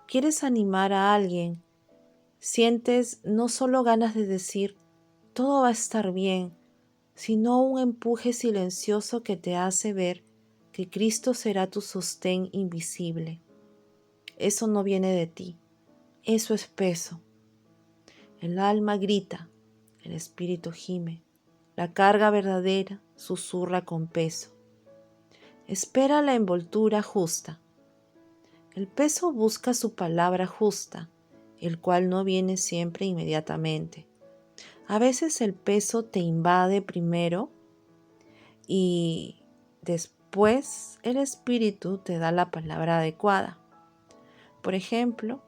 quieres animar a alguien sientes no solo ganas de decir, todo va a estar bien, sino un empuje silencioso que te hace ver que Cristo será tu sostén invisible. Eso no viene de ti, eso es peso. El alma grita, el espíritu gime, la carga verdadera susurra con peso. Espera la envoltura justa. El peso busca su palabra justa, el cual no viene siempre inmediatamente. A veces el peso te invade primero y después el espíritu te da la palabra adecuada. Por ejemplo,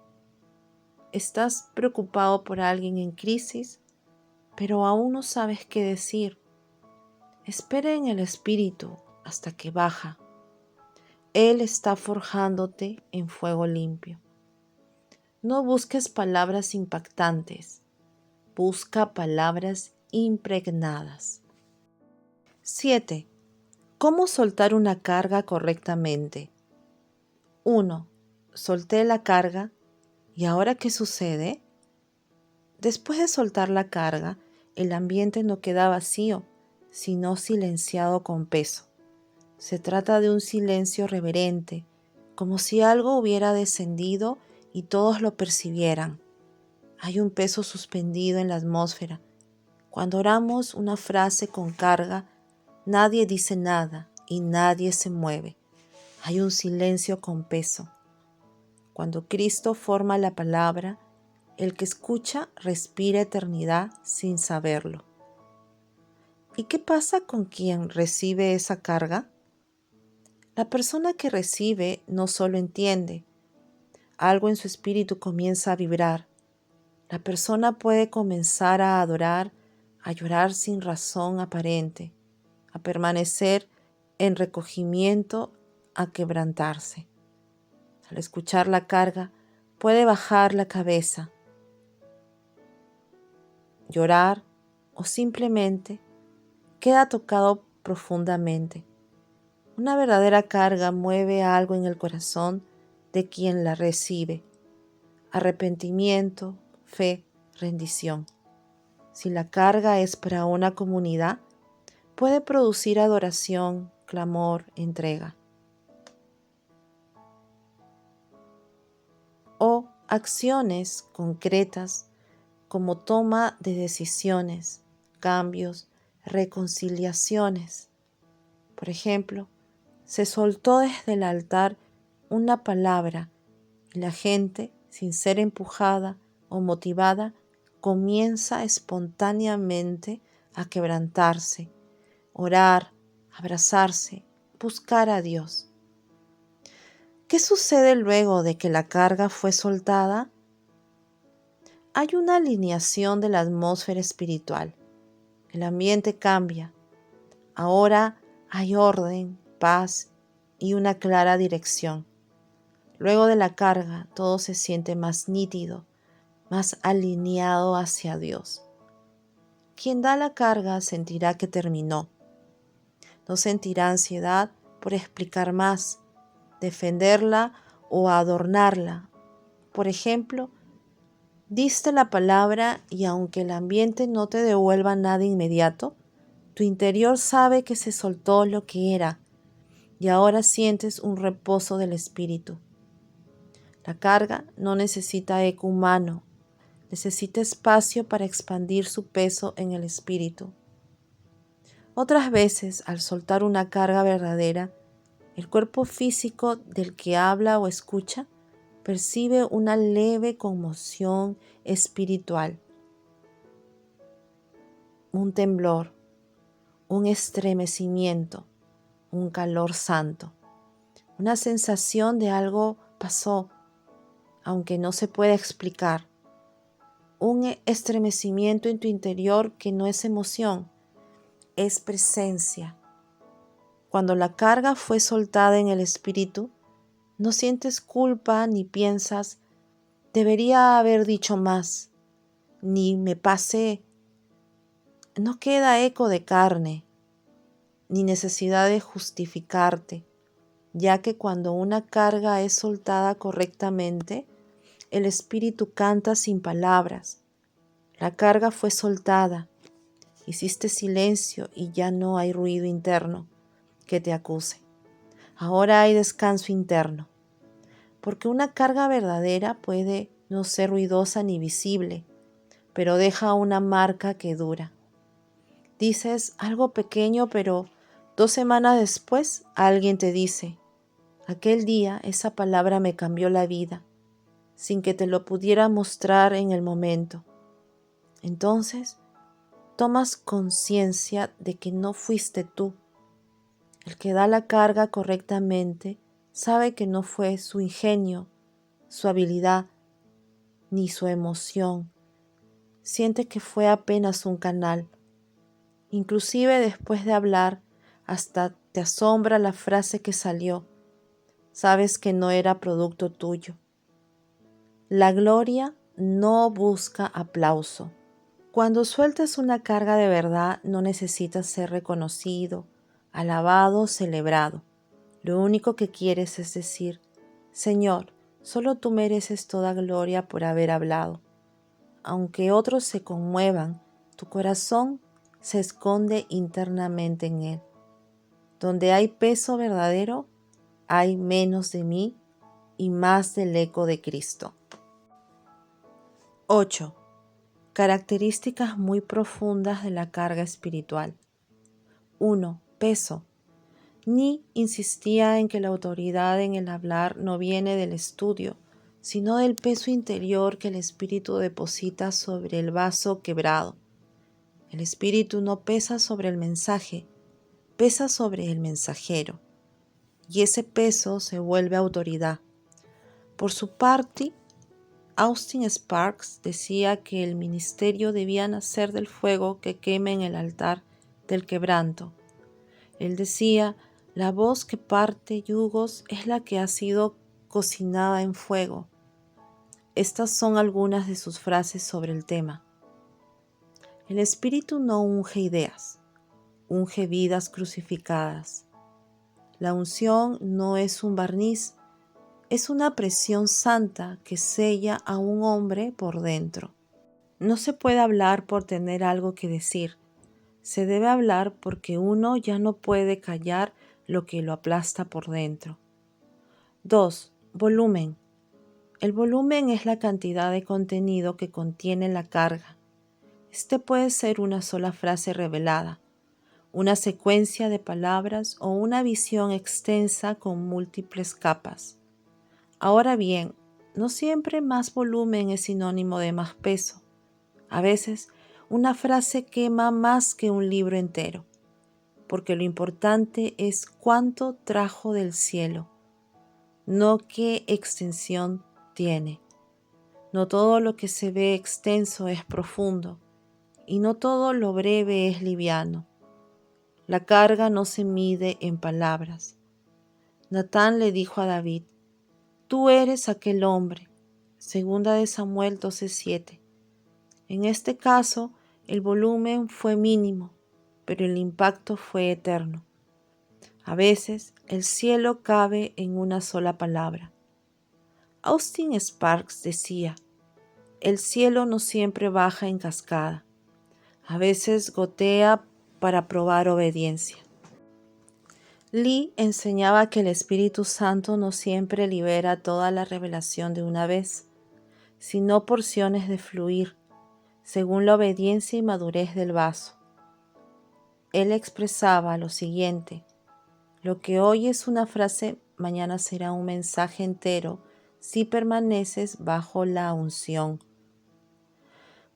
estás preocupado por alguien en crisis, pero aún no sabes qué decir. Espera en el espíritu hasta que baja. Él está forjándote en fuego limpio. No busques palabras impactantes, busca palabras impregnadas. 7. ¿Cómo soltar una carga correctamente? 1. Solté la carga, ¿y ahora qué sucede? Después de soltar la carga, el ambiente no queda vacío, sino silenciado con peso. Se trata de un silencio reverente, como si algo hubiera descendido y todos lo percibieran. Hay un peso suspendido en la atmósfera. Cuando oramos una frase con carga, nadie dice nada y nadie se mueve. Hay un silencio con peso. Cuando Cristo forma la palabra, el que escucha respira eternidad sin saberlo. ¿Y qué pasa con quien recibe esa carga? La persona que recibe no solo entiende, algo en su espíritu comienza a vibrar. La persona puede comenzar a adorar, a llorar sin razón aparente, a permanecer en recogimiento, a quebrantarse. Al escuchar la carga, puede bajar la cabeza, llorar o simplemente queda tocado profundamente. Una verdadera carga mueve algo en el corazón de quien la recibe. Arrepentimiento, fe, rendición. Si la carga es para una comunidad, puede producir adoración, clamor, entrega. O acciones concretas como toma de decisiones, cambios, reconciliaciones. Por ejemplo, se soltó desde el altar una palabra y la gente, sin ser empujada o motivada, comienza espontáneamente a quebrantarse, orar, abrazarse, buscar a Dios. ¿Qué sucede luego de que la carga fue soltada? Hay una alineación de la atmósfera espiritual. El ambiente cambia. Ahora hay orden, paz y una clara dirección. Luego de la carga, todo se siente más nítido, más alineado hacia Dios. Quien da la carga sentirá que terminó. No sentirá ansiedad por explicar más, defenderla o adornarla. Por ejemplo, diste la palabra y aunque el ambiente no te devuelva nada inmediato, tu interior sabe que se soltó lo que era y ahora sientes un reposo del espíritu. La carga no necesita eco humano, necesita espacio para expandir su peso en el espíritu. Otras veces, al soltar una carga verdadera, el cuerpo físico del que habla o escucha percibe una leve conmoción espiritual, un temblor, un estremecimiento, un calor santo, una sensación de algo pasó, aunque no se puede explicar, un estremecimiento en tu interior que no es emoción, es presencia. Cuando la carga fue soltada en el espíritu, no sientes culpa ni piensas, debería haber dicho más, ni me pasé. No queda eco de carne, ni necesidad de justificarte, ya que cuando una carga es soltada correctamente, el espíritu canta sin palabras. La carga fue soltada. Hiciste silencio y ya no hay ruido interno que te acuse. Ahora hay descanso interno. Porque una carga verdadera puede no ser ruidosa ni visible, pero deja una marca que dura. Dices algo pequeño, pero 2 semanas después alguien te dice, aquel día esa palabra me cambió la vida, sin que te lo pudiera mostrar en el momento. Entonces, tomas conciencia de que no fuiste tú. El que da la carga correctamente sabe que no fue su ingenio, su habilidad, ni su emoción. Siente que fue apenas un canal. Inclusive después de hablar, hasta te asombra la frase que salió. Sabes que no era producto tuyo. La gloria no busca aplauso. Cuando sueltas una carga de verdad, no necesitas ser reconocido, alabado, celebrado. Lo único que quieres es decir, Señor, solo tú mereces toda gloria por haber hablado. Aunque otros se conmuevan, tu corazón se esconde internamente en él. Donde hay peso verdadero, hay menos de mí y más del eco de Cristo. 8. Características muy profundas de la carga espiritual. 1. Peso. Ni insistía en que la autoridad en el hablar no viene del estudio, sino del peso interior que el Espíritu deposita sobre el vaso quebrado. El Espíritu no pesa sobre el mensaje, pesa sobre el mensajero, y ese peso se vuelve autoridad. Por su parte, Austin Sparks decía que el ministerio debía nacer del fuego que quema en el altar del quebranto. Él decía, la voz que parte yugos es la que ha sido cocinada en fuego. Estas son algunas de sus frases sobre el tema. El Espíritu no unge ideas, unge vidas crucificadas. La unción no es un barniz, es una presión santa que sella a un hombre por dentro. No se puede hablar por tener algo que decir. Se debe hablar porque uno ya no puede callar lo que lo aplasta por dentro. 2. Volumen. El volumen es la cantidad de contenido que contiene la carga. Este puede ser una sola frase revelada, una secuencia de palabras o una visión extensa con múltiples capas. Ahora bien, no siempre más volumen es sinónimo de más peso. A veces, una frase quema más que un libro entero, porque lo importante es cuánto trajo del cielo, no qué extensión tiene. No todo lo que se ve extenso es profundo, y no todo lo breve es liviano. La carga no se mide en palabras. Natán le dijo a David, tú eres aquel hombre. Segunda de Samuel 12:7. En este caso, el volumen fue mínimo, pero el impacto fue eterno. A veces, el cielo cabe en una sola palabra. Austin Sparks decía, el cielo no siempre baja en cascada. A veces gotea para probar obediencia. Lee enseñaba que el Espíritu Santo no siempre libera toda la revelación de una vez, sino porciones de fluir, según la obediencia y madurez del vaso. Él expresaba lo siguiente, lo que hoy es una frase, mañana será un mensaje entero si permaneces bajo la unción.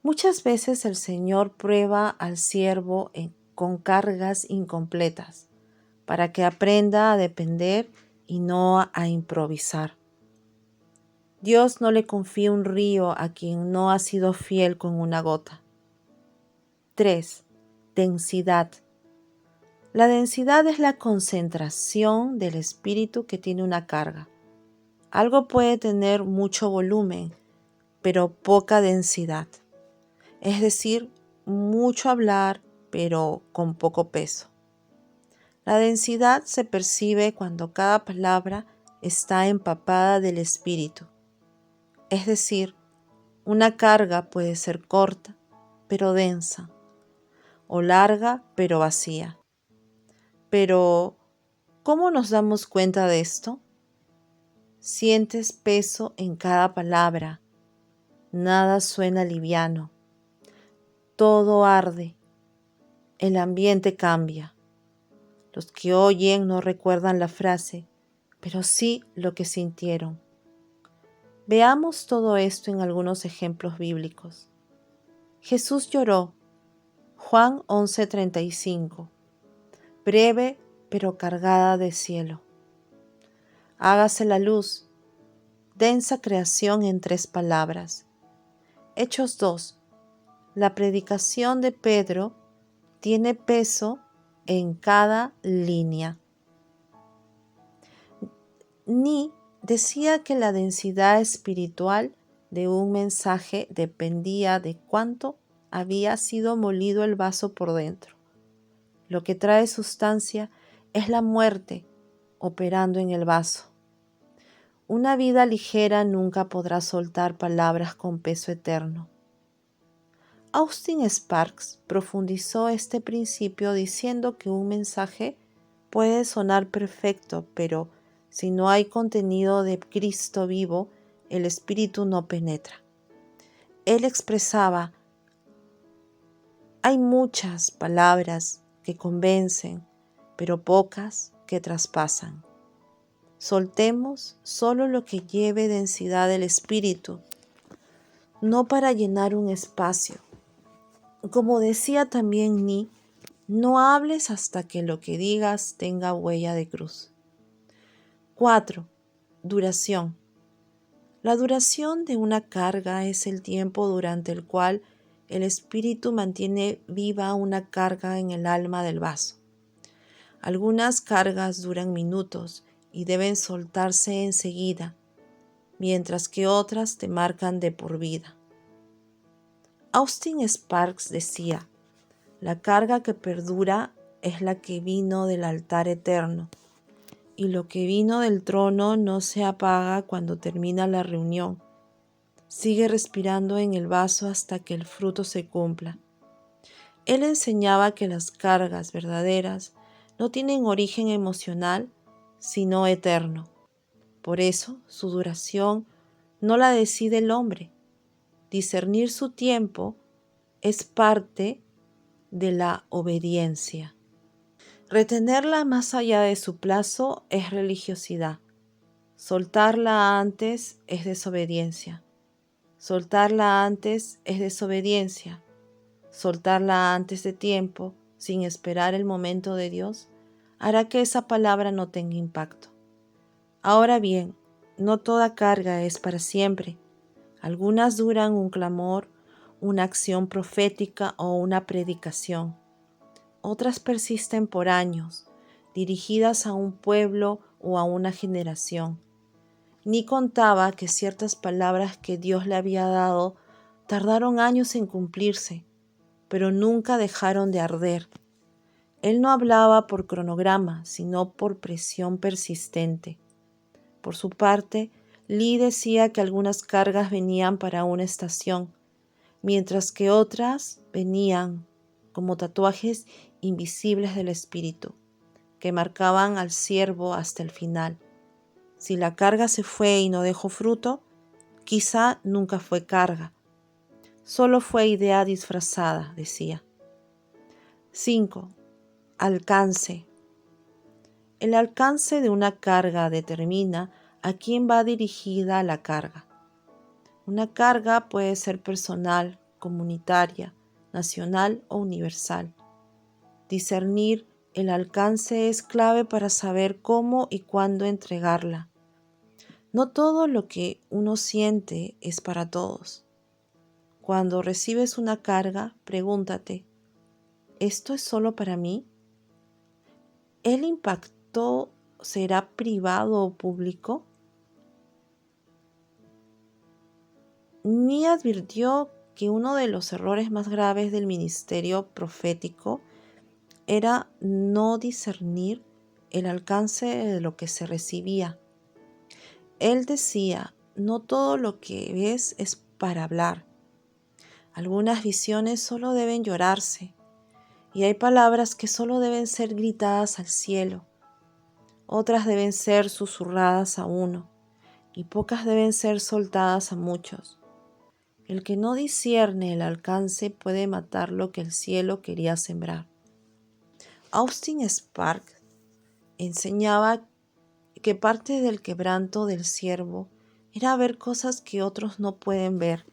Muchas veces el Señor prueba al siervo con cargas incompletas para que aprenda a depender y no a improvisar. Dios no le confía un río a quien no ha sido fiel con una gota. 3. Densidad. La densidad es la concentración del espíritu que tiene una carga. Algo puede tener mucho volumen, pero poca densidad. Es decir, mucho hablar, pero con poco peso. La densidad se percibe cuando cada palabra está empapada del espíritu. Es decir, una carga puede ser corta, pero densa, o larga, pero vacía. Pero, ¿cómo nos damos cuenta de esto? Sientes peso en cada palabra, nada suena liviano, todo arde, el ambiente cambia. Los que oyen no recuerdan la frase, pero sí lo que sintieron. Veamos todo esto en algunos ejemplos bíblicos. Jesús lloró, Juan 11:35, breve pero cargada de cielo. Hágase la luz, densa creación en 3 palabras. Hechos 2, la predicación de Pedro tiene peso en cada línea. Ni decía que la densidad espiritual de un mensaje dependía de cuánto había sido molido el vaso por dentro. Lo que trae sustancia es la muerte operando en el vaso. Una vida ligera nunca podrá soltar palabras con peso eterno. Austin Sparks profundizó este principio diciendo que un mensaje puede sonar perfecto, pero si no hay contenido de Cristo vivo, el espíritu no penetra. Él expresaba: hay muchas palabras que convencen, pero pocas que traspasan. Soltemos solo lo que lleve densidad del espíritu, no para llenar un espacio. Como decía también Ni, no hables hasta que lo que digas tenga huella de cruz. 4. Duración. La duración de una carga es el tiempo durante el cual el espíritu mantiene viva una carga en el alma del vaso. Algunas cargas duran minutos y deben soltarse enseguida, mientras que otras te marcan de por vida. Austin Sparks decía: la carga que perdura es la que vino del altar eterno, y lo que vino del trono no se apaga cuando termina la reunión. Sigue respirando en el vaso hasta que el fruto se cumpla. Él enseñaba que las cargas verdaderas no tienen origen emocional, sino eterno. Por eso, su duración no la decide el hombre. Discernir su tiempo es parte de la obediencia. Retenerla más allá de su plazo es religiosidad. Soltarla antes es desobediencia. Soltarla antes es desobediencia. Soltarla antes de tiempo, sin esperar el momento de Dios, hará que esa palabra no tenga impacto. Ahora bien, no toda carga es para siempre. Algunas duran un clamor, una acción profética o una predicación. Otras persisten por años, dirigidas a un pueblo o a una generación. Ni contaba que ciertas palabras que Dios le había dado tardaron años en cumplirse, pero nunca dejaron de arder. Él no hablaba por cronograma, sino por presión persistente. Por su parte, Lee decía que algunas cargas venían para una estación, mientras que otras venían como tatuajes invisibles del espíritu, que marcaban al siervo hasta el final. Si la carga se fue y no dejó fruto, quizá nunca fue carga. Solo fue idea disfrazada, decía. 5. Alcance. El alcance de una carga determina a quién va dirigida la carga. Una carga puede ser personal, comunitaria, nacional o universal. Discernir el alcance es clave para saber cómo y cuándo entregarla. No todo lo que uno siente es para todos. Cuando recibes una carga, pregúntate: ¿esto es solo para mí? ¿El impacto será privado o público? Ni advirtió que uno de los errores más graves del ministerio profético era no discernir el alcance de lo que se recibía. Él decía: no todo lo que ves es para hablar. Algunas visiones solo deben llorarse y hay palabras que solo deben ser gritadas al cielo. Otras deben ser susurradas a uno y pocas deben ser soltadas a muchos. El que no discierne el alcance puede matar lo que el cielo quería sembrar. Austin Sparks enseñaba que parte del quebranto del siervo era ver cosas que otros no pueden ver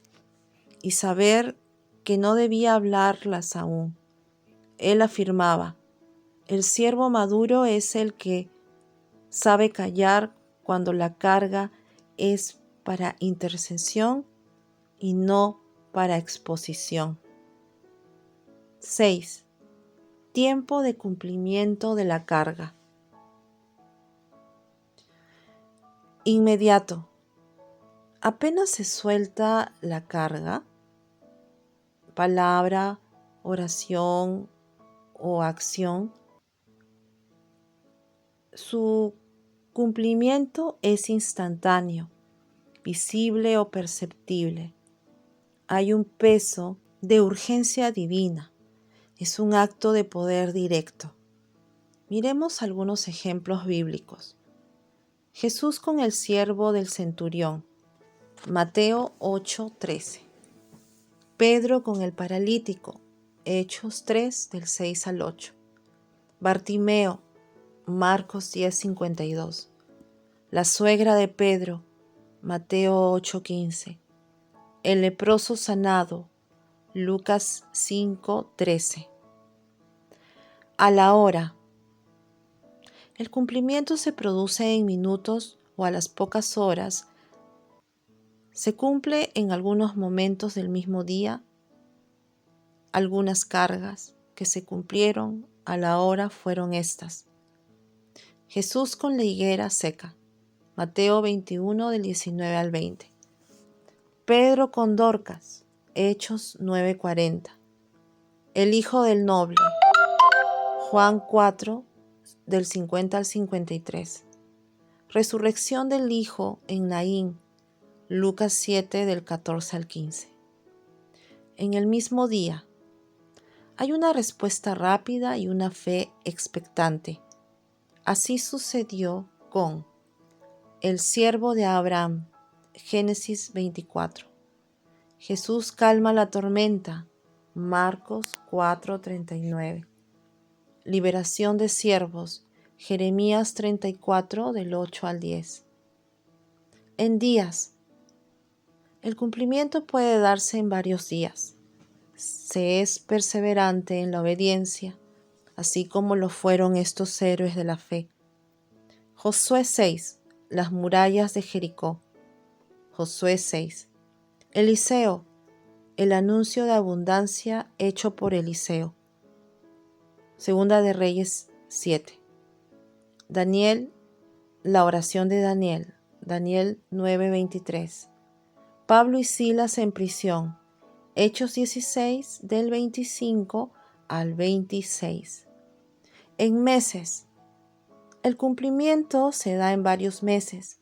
y saber que no debía hablarlas aún. Él afirmaba, el siervo maduro es el que sabe callar cuando la carga es para intercesión y no para exposición. 6. Tiempo de cumplimiento de la carga. Inmediato. Apenas se suelta la carga, palabra, oración o acción, su cumplimiento es instantáneo, visible o perceptible. Hay un peso de urgencia divina. Es un acto de poder directo. Miremos algunos ejemplos bíblicos. Jesús con el siervo del centurión. Mateo 8:13. Pedro con el paralítico. Hechos 3 del 6 al 8. Bartimeo. Marcos 10:52. La suegra de Pedro. Mateo 8:15. El leproso sanado. Lucas 5:13. A la hora. El cumplimiento se produce en minutos o a las pocas horas. Se cumple en algunos momentos del mismo día. Algunas cargas que se cumplieron a la hora fueron estas. Jesús con la higuera seca. Mateo 21 del 19 al 20. Pedro con Dorcas. Hechos 9:40. El hijo del noble. Juan 4 del 50 al 53. Resurrección del hijo en Naín. Lucas 7 del 14 al 15. En el mismo día, hay una respuesta rápida y una fe expectante. Así sucedió con el siervo de Abraham, Génesis 24. Jesús calma la tormenta, Marcos 4:39. Liberación de siervos, Jeremías 34 del 8 al 10. En días. El cumplimiento puede darse en varios días. Se es perseverante en la obediencia, así como lo fueron estos héroes de la fe. Josué 6. Las murallas de Jericó. Josué 6. Eliseo. El anuncio de abundancia hecho por Eliseo. Segunda de Reyes 7. Daniel. La oración de Daniel. Daniel 9:23. Pablo y Silas en prisión. Hechos 16 del 25 al 26. En meses. El cumplimiento se da en varios meses.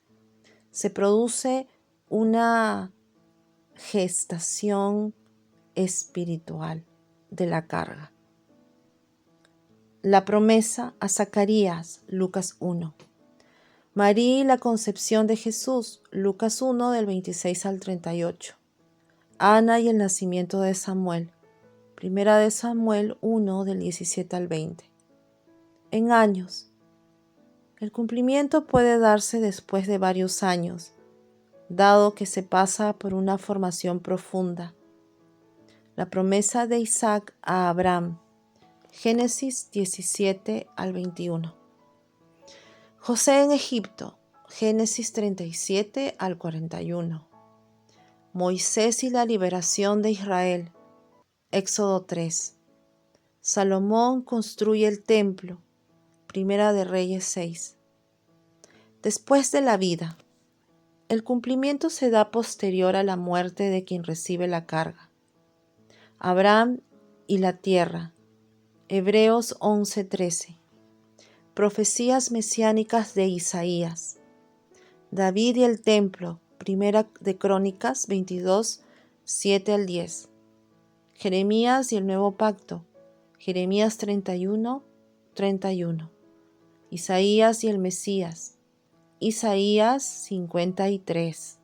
Se produce una gestación espiritual de la carga. La promesa a Zacarías, Lucas 1. María y la concepción de Jesús, Lucas 1 del 26 al 38. Ana y el nacimiento de Samuel, Primera de Samuel 1 del 17 al 20. En años. El cumplimiento puede darse después de varios años, dado que se pasa por una formación profunda. La promesa de Isaac a Abraham, Génesis 17 al 21. José en Egipto, Génesis 37 al 41. Moisés y la liberación de Israel, Éxodo 3. Salomón construye el templo, Primera de Reyes 6. Después de la vida. El cumplimiento se da posterior a la muerte de quien recibe la carga. Abraham y la tierra, Hebreos 11:13. Profecías mesiánicas de Isaías. David y el templo, Primera de Crónicas 22, 7 al 10. Jeremías y el Nuevo Pacto. Jeremías 31, 31. Isaías y el Mesías. Isaías 53.